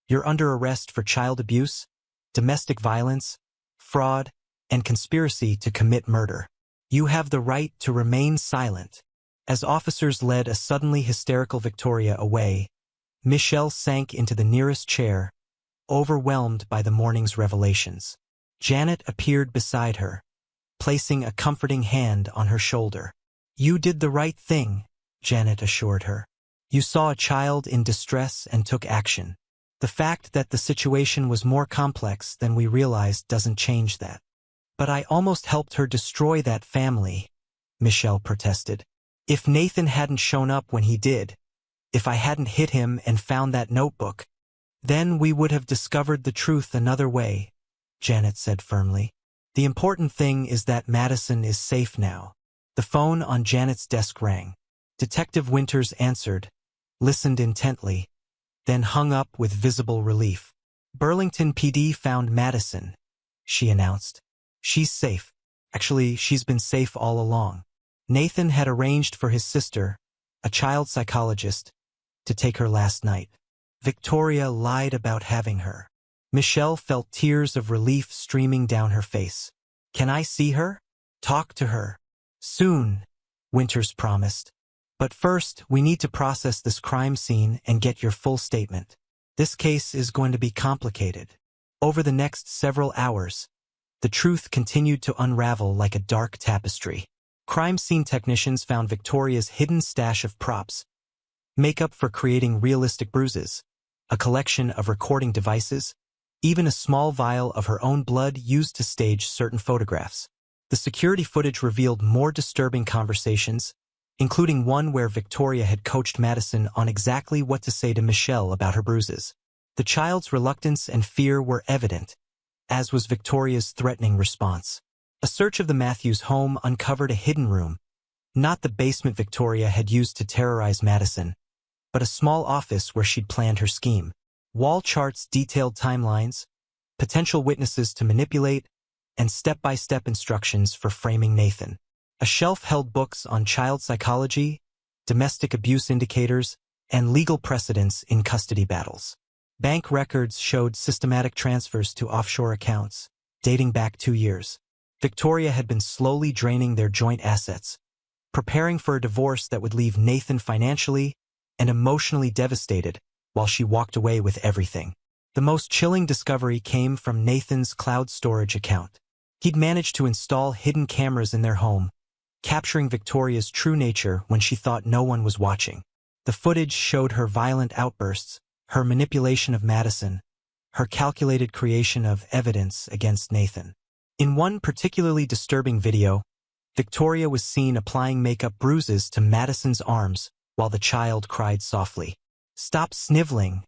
"you're under arrest for child abuse, domestic violence, fraud, and conspiracy to commit murder. You have the right to remain silent." As officers led a suddenly hysterical Victoria away, Michelle sank into the nearest chair, overwhelmed by the morning's revelations. Janet appeared beside her, placing a comforting hand on her shoulder. "You did the right thing," Janet assured her. "You saw a child in distress and took action. The fact that the situation was more complex than we realized doesn't change that." "But I almost helped her destroy that family," Michelle protested. "If Nathan hadn't shown up when he did, if I hadn't hit him and found that notebook, then we would have discovered the truth another way," Janet said firmly. "The important thing is that Madison is safe now." The phone on Janet's desk rang. Detective Winters answered, listened intently, then hung up with visible relief. "Burlington PD found Madison," she announced. "She's safe. Actually, she's been safe all along. Nathan had arranged for his sister, a child psychologist, to take her last night. Victoria lied about having her." Michelle felt tears of relief streaming down her face. "Can I see her?" "Talk to her." "Soon," Winters promised. "But first, we need to process this crime scene and get your full statement. This case is going to be complicated." Over the next several hours, the truth continued to unravel like a dark tapestry. Crime scene technicians found Victoria's hidden stash of props, makeup for creating realistic bruises, a collection of recording devices, even a small vial of her own blood used to stage certain photographs. The security footage revealed more disturbing conversations, including one where Victoria had coached Madison on exactly what to say to Michelle about her bruises. The child's reluctance and fear were evident, as was Victoria's threatening response. A search of the Matthews home uncovered a hidden room, not the basement Victoria had used to terrorize Madison, but a small office where she'd planned her scheme. Wall charts detailed timelines, potential witnesses to manipulate, and step-by-step instructions for framing Nathan. A shelf held books on child psychology, domestic abuse indicators, and legal precedents in custody battles. Bank records showed systematic transfers to offshore accounts, dating back 2 years. Victoria had been slowly draining their joint assets, preparing for a divorce that would leave Nathan financially and emotionally devastated while she walked away with everything. The most chilling discovery came from Nathan's cloud storage account. He'd managed to install hidden cameras in their home, capturing Victoria's true nature when she thought no one was watching. The footage showed her violent outbursts, her manipulation of Madison, her calculated creation of evidence against Nathan. In one particularly disturbing video, Victoria was seen applying makeup bruises to Madison's arms while the child cried softly. "Stop sniveling,"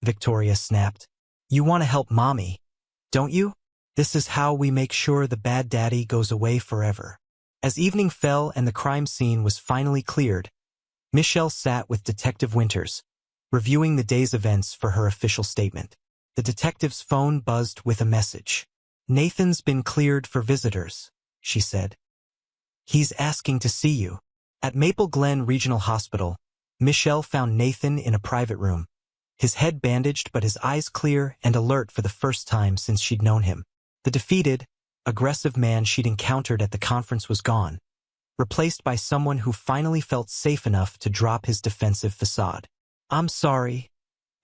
Victoria snapped. "You want to help Mommy, don't you? This is how we make sure the bad daddy goes away forever." As evening fell and the crime scene was finally cleared, Michelle sat with Detective Winters, reviewing the day's events for her official statement. The detective's phone buzzed with a message. "Nathan's been cleared for visitors," she said. "He's asking to see you." At Maple Glen Regional Hospital, Michelle found Nathan in a private room, his head bandaged but his eyes clear and alert for the first time since she'd known him. The defeated, aggressive man she'd encountered at the conference was gone, replaced by someone who finally felt safe enough to drop his defensive facade. "I'm sorry,"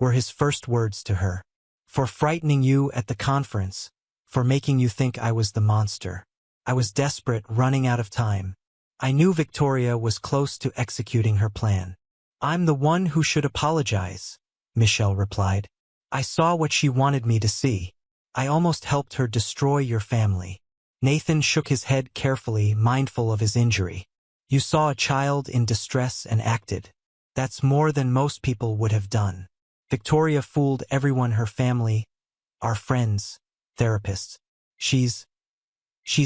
were his first words to her, "for frightening you at the conference, for making you think I was the monster. I was desperate, running out of time. I knew Victoria was close to executing her plan." "I'm the one who should apologize," Michelle replied. "I saw what she wanted me to see. I almost helped her destroy your family." Nathan shook his head carefully, mindful of his injury. "You saw a child in distress and acted. That's more than most people would have done. Victoria fooled everyone, her family, our friends, therapists. She's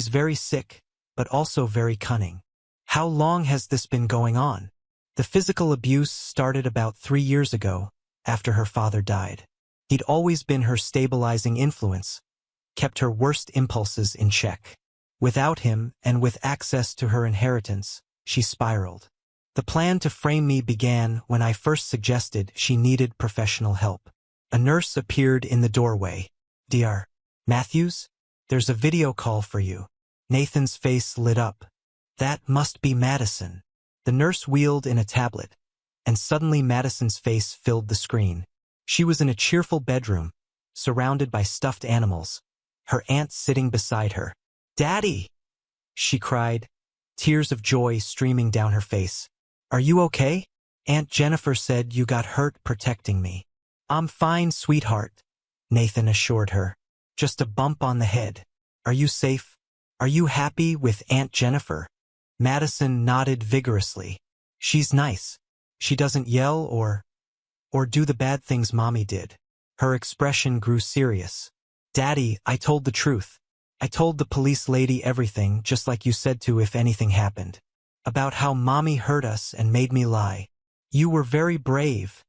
very sick, but also very cunning." "How long has this been going on?" "The physical abuse started about 3 years ago, after her father died. He'd always been her stabilizing influence, kept her worst impulses in check. Without him, and with access to her inheritance, she spiraled. The plan to frame me began when I first suggested she needed professional help." A nurse appeared in the doorway. "Dr. Matthews? There's a video call for you." Nathan's face lit up. "That must be Madison." The nurse wheeled in a tablet, and suddenly Madison's face filled the screen. She was in a cheerful bedroom, surrounded by stuffed animals, her aunt sitting beside her. "Daddy!" she cried, tears of joy streaming down her face. "Are you okay? Aunt Jennifer said you got hurt protecting me." "I'm fine, sweetheart," Nathan assured her. "Just a bump on the head. Are you safe? Are you happy with Aunt Jennifer?" Madison nodded vigorously. "She's nice. She doesn't yell or do the bad things Mommy did." Her expression grew serious. "Daddy, I told the truth. I told the police lady everything, just like you said to if anything happened. About how Mommy hurt us and made me lie." "You were very brave,"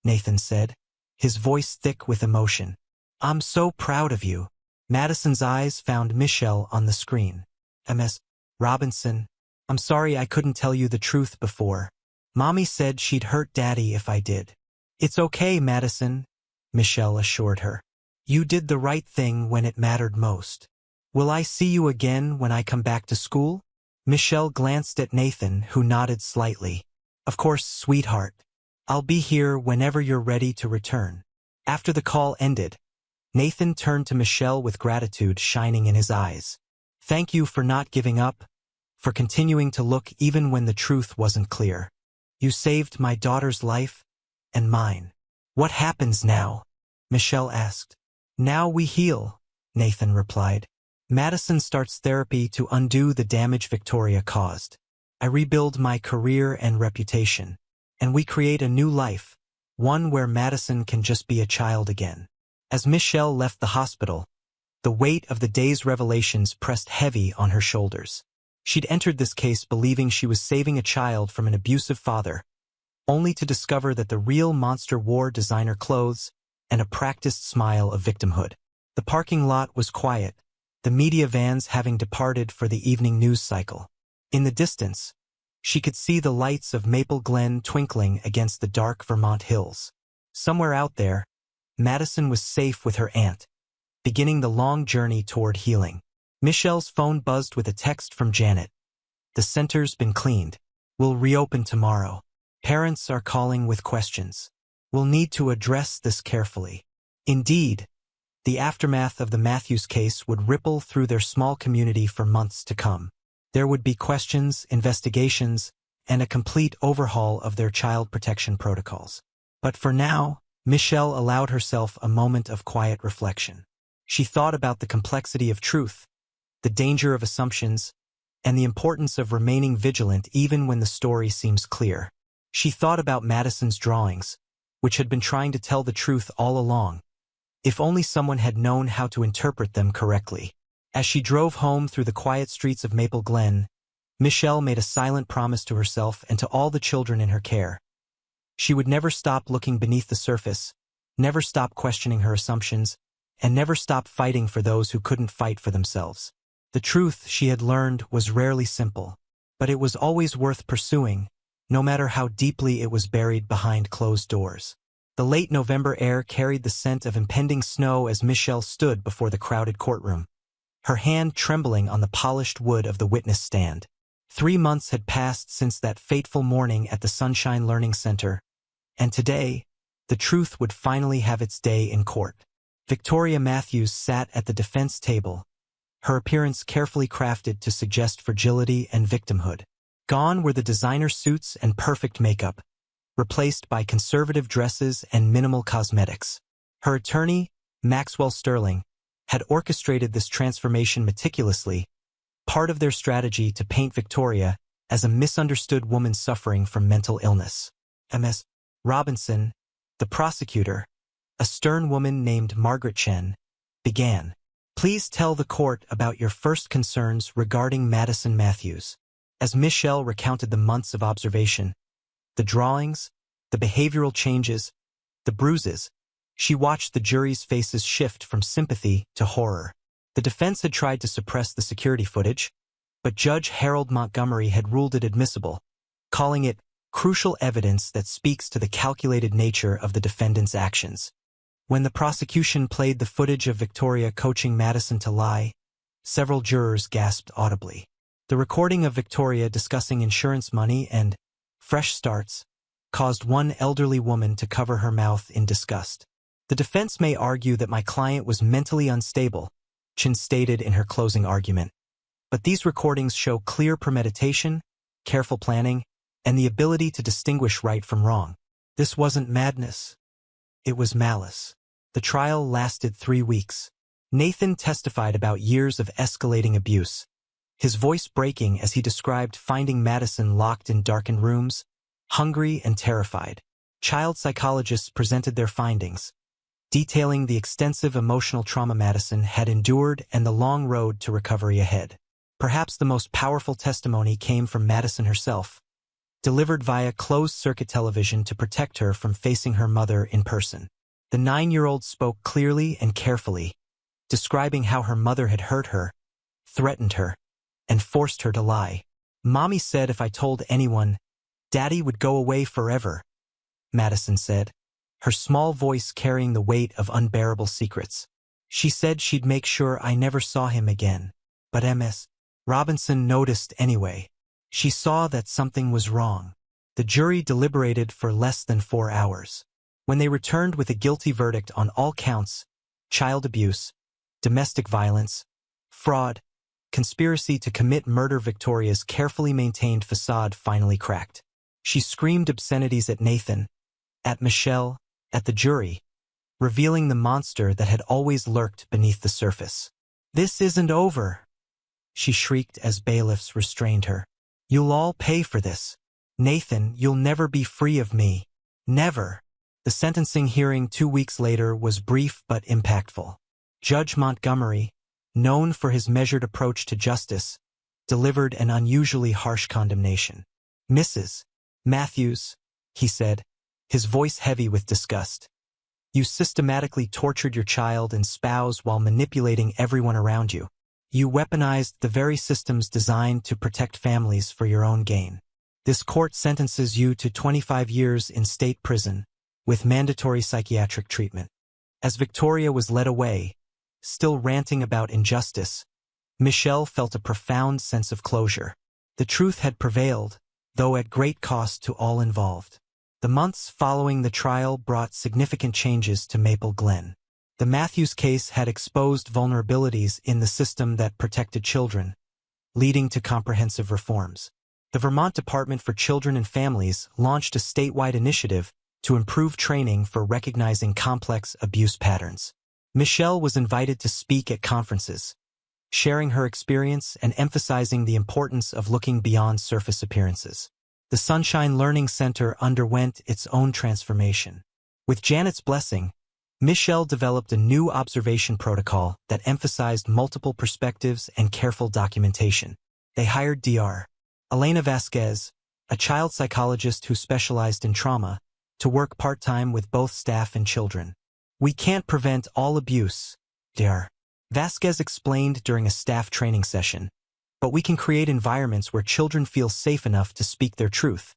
Nathan said, his voice thick with emotion. "I'm so proud of you." Madison's eyes found Michelle on the screen. "Ms. Robinson, I'm sorry I couldn't tell you the truth before. Mommy said she'd hurt Daddy if I did." "It's okay, Madison," Michelle assured her. "You did the right thing when it mattered most. Will I see you again when I come back to school?" Michelle glanced at Nathan, who nodded slightly. "Of course, sweetheart. I'll be here whenever you're ready to return." After the call ended, Nathan turned to Michelle with gratitude shining in his eyes. "Thank you for not giving up, for continuing to look even when the truth wasn't clear. You saved my daughter's life, and mine." "What happens now?" Michelle asked. "Now we heal," Nathan replied. "Madison starts therapy to undo the damage Victoria caused. I rebuild my career and reputation, and we create a new life, one where Madison can just be a child again." As Michelle left the hospital, the weight of the day's revelations pressed heavy on her shoulders. She'd entered this case believing she was saving a child from an abusive father, only to discover that the real monster wore designer clothes and a practiced smile of victimhood. The parking lot was quiet, the media vans having departed for the evening news cycle. In the distance, she could see the lights of Maple Glen twinkling against the dark Vermont hills. Somewhere out there, Madison was safe with her aunt, beginning the long journey toward healing. Michelle's phone buzzed with a text from Janet. "The center's been cleaned. We'll reopen tomorrow. Parents are calling with questions. We'll need to address this carefully." Indeed, the aftermath of the Matthews case would ripple through their small community for months to come. There would be questions, investigations, and a complete overhaul of their child protection protocols. But for now, Michelle allowed herself a moment of quiet reflection. She thought about the complexity of truth, the danger of assumptions, and the importance of remaining vigilant even when the story seems clear. She thought about Madison's drawings, which had been trying to tell the truth all along. If only someone had known how to interpret them correctly. As she drove home through the quiet streets of Maple Glen, Michelle made a silent promise to herself and to all the children in her care. She would never stop looking beneath the surface, never stop questioning her assumptions, and never stop fighting for those who couldn't fight for themselves. The truth, she had learned, was rarely simple, but it was always worth pursuing, no matter how deeply it was buried behind closed doors. The late November air carried the scent of impending snow as Michelle stood before the crowded courtroom, her hand trembling on the polished wood of the witness stand. 3 months had passed since that fateful morning at the Sunshine Learning Center, and today, the truth would finally have its day in court. Victoria Matthews sat at the defense table, her appearance carefully crafted to suggest fragility and victimhood. Gone were the designer suits and perfect makeup, replaced by conservative dresses and minimal cosmetics. Her attorney, Maxwell Sterling, had orchestrated this transformation meticulously, part of their strategy to paint Victoria as a misunderstood woman suffering from mental illness. Ms. Robinson, the prosecutor, a stern woman named Margaret Chen, began. Please tell the court about your first concerns regarding Madison Matthews. As Michelle recounted the months of observation, the drawings, the behavioral changes, the bruises, she watched the jury's faces shift from sympathy to horror. The defense had tried to suppress the security footage, but Judge Harold Montgomery had ruled it admissible, calling it crucial evidence that speaks to the calculated nature of the defendant's actions. When the prosecution played the footage of Victoria coaching Madison to lie, several jurors gasped audibly. The recording of Victoria discussing insurance money and fresh starts caused one elderly woman to cover her mouth in disgust. The defense may argue that my client was mentally unstable, Chen stated in her closing argument. But these recordings show clear premeditation, careful planning, and the ability to distinguish right from wrong. This wasn't madness. It was malice. The trial lasted 3 weeks. Nathan testified about years of escalating abuse, his voice breaking as he described finding Madison locked in darkened rooms, hungry and terrified. Child psychologists presented their findings, detailing the extensive emotional trauma Madison had endured and the long road to recovery ahead. Perhaps the most powerful testimony came from Madison herself, delivered via closed-circuit television to protect her from facing her mother in person. The 9-year-old spoke clearly and carefully, describing how her mother had hurt her, threatened her, and forced her to lie. Mommy said if I told anyone, Daddy would go away forever, Madison said, her small voice carrying the weight of unbearable secrets. She said she'd make sure I never saw him again. But Ms. Robinson noticed anyway. She saw that something was wrong. The jury deliberated for less than 4 hours. When they returned with a guilty verdict on all counts, child abuse, domestic violence, fraud, conspiracy to commit murder, Victoria's carefully maintained facade finally cracked. She screamed obscenities at Nathan, at Michelle, at the jury, revealing the monster that had always lurked beneath the surface. This isn't over, she shrieked as bailiffs restrained her. You'll all pay for this. Nathan, you'll never be free of me. Never. The sentencing hearing 2 weeks later was brief but impactful. Judge Montgomery, known for his measured approach to justice, delivered an unusually harsh condemnation. Mrs. Matthews, he said, his voice heavy with disgust. You systematically tortured your child and spouse while manipulating everyone around you. You weaponized the very systems designed to protect families for your own gain. This court sentences you to 25 years in state prison, with mandatory psychiatric treatment. As Victoria was led away, still ranting about injustice, Michelle felt a profound sense of closure. The truth had prevailed, though at great cost to all involved. The months following the trial brought significant changes to Maple Glen. The Matthews case had exposed vulnerabilities in the system that protected children, leading to comprehensive reforms. The Vermont Department for Children and Families launched a statewide initiative to improve training for recognizing complex abuse patterns. Michelle was invited to speak at conferences, sharing her experience and emphasizing the importance of looking beyond surface appearances. The Sunshine Learning Center underwent its own transformation. With Janet's blessing, Michelle developed a new observation protocol that emphasized multiple perspectives and careful documentation. They hired Dr. Elena Vasquez, a child psychologist who specialized in trauma, to work part-time with both staff and children. We can't prevent all abuse, Dr. Vasquez explained during a staff training session, but we can create environments where children feel safe enough to speak their truth.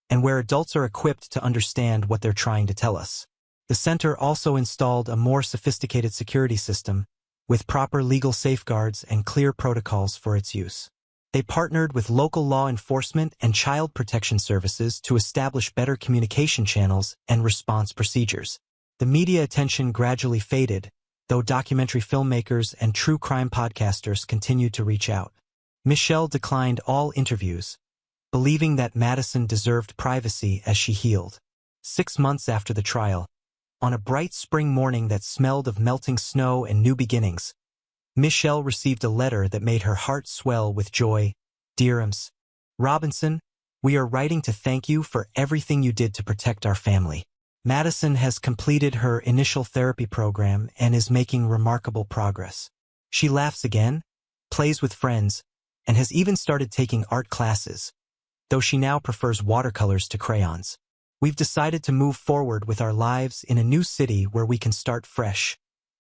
and where adults are equipped to understand what they're trying to tell us. The center also installed a more sophisticated security system, with proper legal safeguards and clear protocols for its use. They partnered with local law enforcement and child protection services to establish better communication channels and response procedures. The media attention gradually faded, though documentary filmmakers and true crime podcasters continued to reach out. Michelle declined all interviews, believing that Madison deserved privacy as she healed. 6 months after the trial, on a bright spring morning that smelled of melting snow and new beginnings, Michelle received a letter that made her heart swell with joy. "Dear Ms. Robinson, we are writing to thank you for everything you did to protect our family. Madison has completed her initial therapy program and is making remarkable progress. She laughs again, plays with friends, and has even started taking art classes, though she now prefers watercolors to crayons. We've decided to move forward with our lives in a new city where we can start fresh,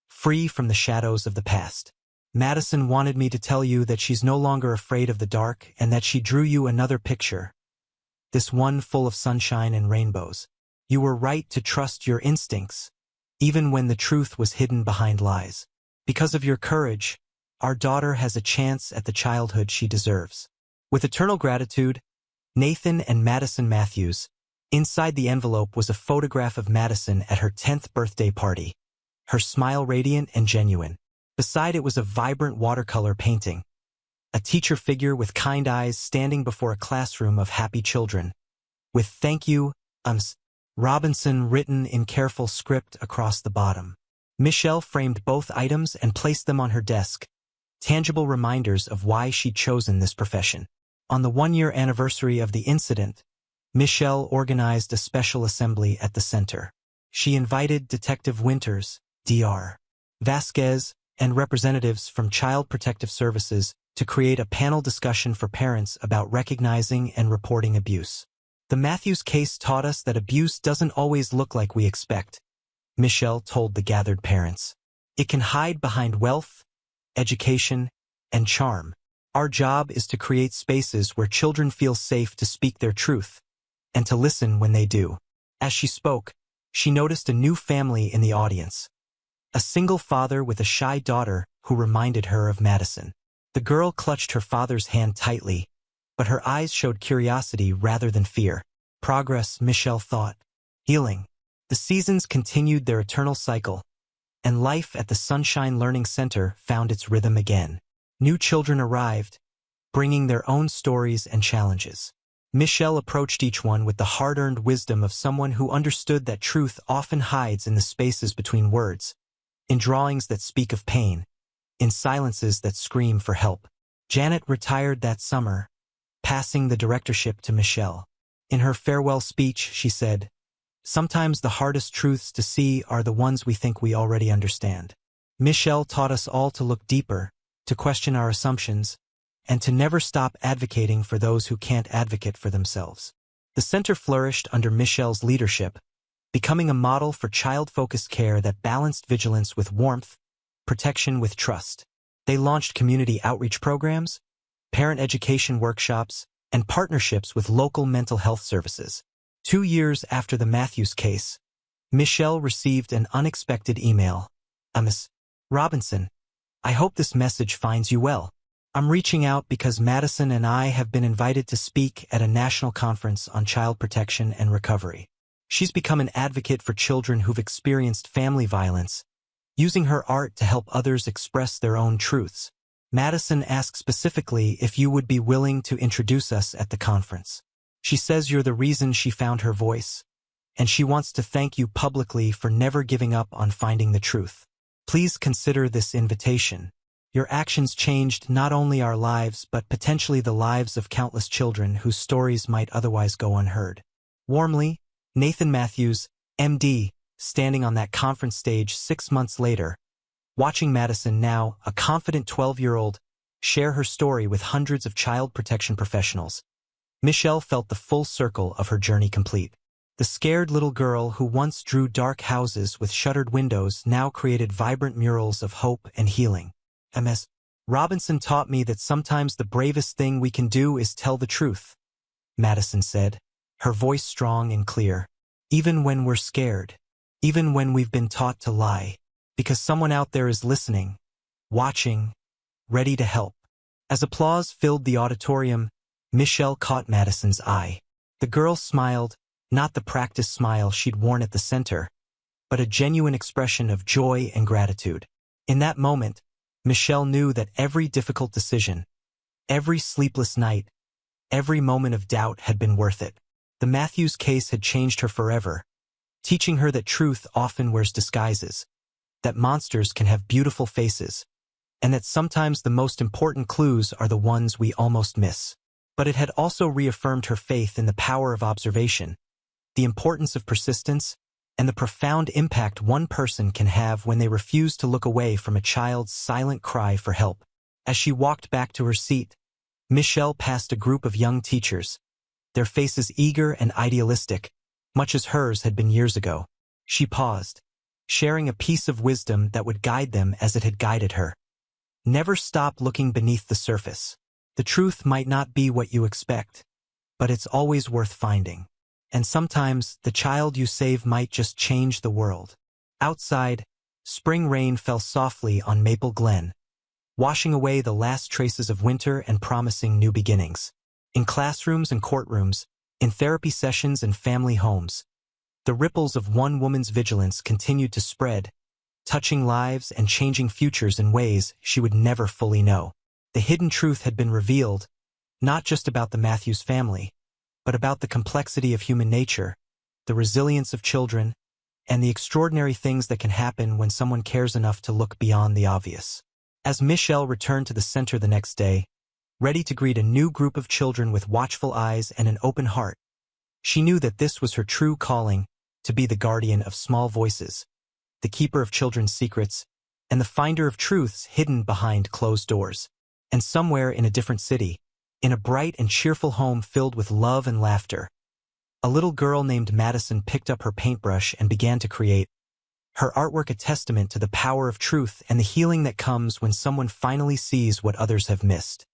free from the shadows of the past. Madison wanted me to tell you that she's no longer afraid of the dark and that she drew you another picture, this one full of sunshine and rainbows. You were right to trust your instincts, even when the truth was hidden behind lies. Because of your courage, our daughter has a chance at the childhood she deserves. With eternal gratitude, Nathan and Madison Matthews." Inside the envelope was a photograph of Madison at her 10th birthday party, her smile radiant and genuine. Beside it was a vibrant watercolor painting, a teacher figure with kind eyes standing before a classroom of happy children, with "Thank you, Ms. Robinson" written in careful script across the bottom. Michelle framed both items and placed them on her desk, tangible reminders of why she'd chosen this profession. On the 1-year anniversary of the incident, Michelle organized a special assembly at the center. She invited Detective Winters, Dr. Vasquez, and representatives from Child Protective Services to create a panel discussion for parents about recognizing and reporting abuse. "The Matthews case taught us that abuse doesn't always look like we expect," Michelle told the gathered parents. "It can hide behind wealth, education, and charm. Our job is to create spaces where children feel safe to speak their truth, and to listen when they do." As she spoke, she noticed a new family in the audience. A single father with a shy daughter who reminded her of Madison. The girl clutched her father's hand tightly, but her eyes showed curiosity rather than fear. Progress, Michelle thought. Healing. The seasons continued their eternal cycle, and life at the Sunshine Learning Center found its rhythm again. New children arrived, bringing their own stories and challenges. Michelle approached each one with the hard-earned wisdom of someone who understood that truth often hides in the spaces between words, in drawings that speak of pain, in silences that scream for help. Janet retired that summer, passing the directorship to Michelle. In her farewell speech, she said, "Sometimes the hardest truths to see are the ones we think we already understand." Michelle taught us all to look deeper, to question our assumptions, and to never stop advocating for those who can't advocate for themselves. The center flourished under Michelle's leadership, becoming a model for child-focused care that balanced vigilance with warmth, protection with trust. They launched community outreach programs, parent education workshops, and partnerships with local mental health services. 2 years after the Matthews case, Michelle received an unexpected email. "Ms. Robinson, I hope this message finds you well. I'm reaching out because Madison and I have been invited to speak at a national conference on child protection and recovery. She's become an advocate for children who've experienced family violence, using her art to help others express their own truths. Madison asked specifically if you would be willing to introduce us at the conference. She says you're the reason she found her voice, and she wants to thank you publicly for never giving up on finding the truth. Please consider this invitation. Your actions changed not only our lives but potentially the lives of countless children whose stories might otherwise go unheard. Warmly, Nathan Matthews, MD, standing on that conference stage 6 months later, watching Madison, now a confident 12-year-old, share her story with hundreds of child protection professionals. Michelle felt the full circle of her journey complete. The scared little girl who once drew dark houses with shuttered windows now created vibrant murals of hope and healing. Ms. Robinson taught me that sometimes the bravest thing we can do is tell the truth, Madison said. her voice strong and clear. Even when we're scared, even when we've been taught to lie, because someone out there is listening, watching, ready to help. As applause filled the auditorium, Michelle caught Madison's eye. The girl smiled, not the practiced smile she'd worn at the center, but a genuine expression of joy and gratitude. In that moment, Michelle knew that every difficult decision, every sleepless night, every moment of doubt had been worth it. The Matthews case had changed her forever, teaching her that truth often wears disguises, that monsters can have beautiful faces, and that sometimes the most important clues are the ones we almost miss. But it had also reaffirmed her faith in the power of observation, the importance of persistence, and the profound impact one person can have when they refuse to look away from a child's silent cry for help. As she walked back to her seat, Michelle passed a group of young teachers, their faces eager and idealistic, much as hers had been years ago. She paused, sharing a piece of wisdom that would guide them as it had guided her. Never stop looking beneath the surface. The truth might not be what you expect, but it's always worth finding. And sometimes, the child you save might just change the world. Outside, spring rain fell softly on Maple Glen, washing away the last traces of winter and promising new beginnings. In classrooms and courtrooms, in therapy sessions and family homes, the ripples of one woman's vigilance continued to spread, touching lives and changing futures in ways she would never fully know. The hidden truth had been revealed, not just about the Matthews family, but about the complexity of human nature, the resilience of children, and the extraordinary things that can happen when someone cares enough to look beyond the obvious. As Michelle returned to the center the next day, ready to greet a new group of children with watchful eyes and an open heart, she knew that this was her true calling, to be the guardian of small voices, the keeper of children's secrets, and the finder of truths hidden behind closed doors. And somewhere in a different city, in a bright and cheerful home filled with love and laughter, a little girl named Madison picked up her paintbrush and began to create, her artwork a testament to the power of truth and the healing that comes when someone finally sees what others have missed.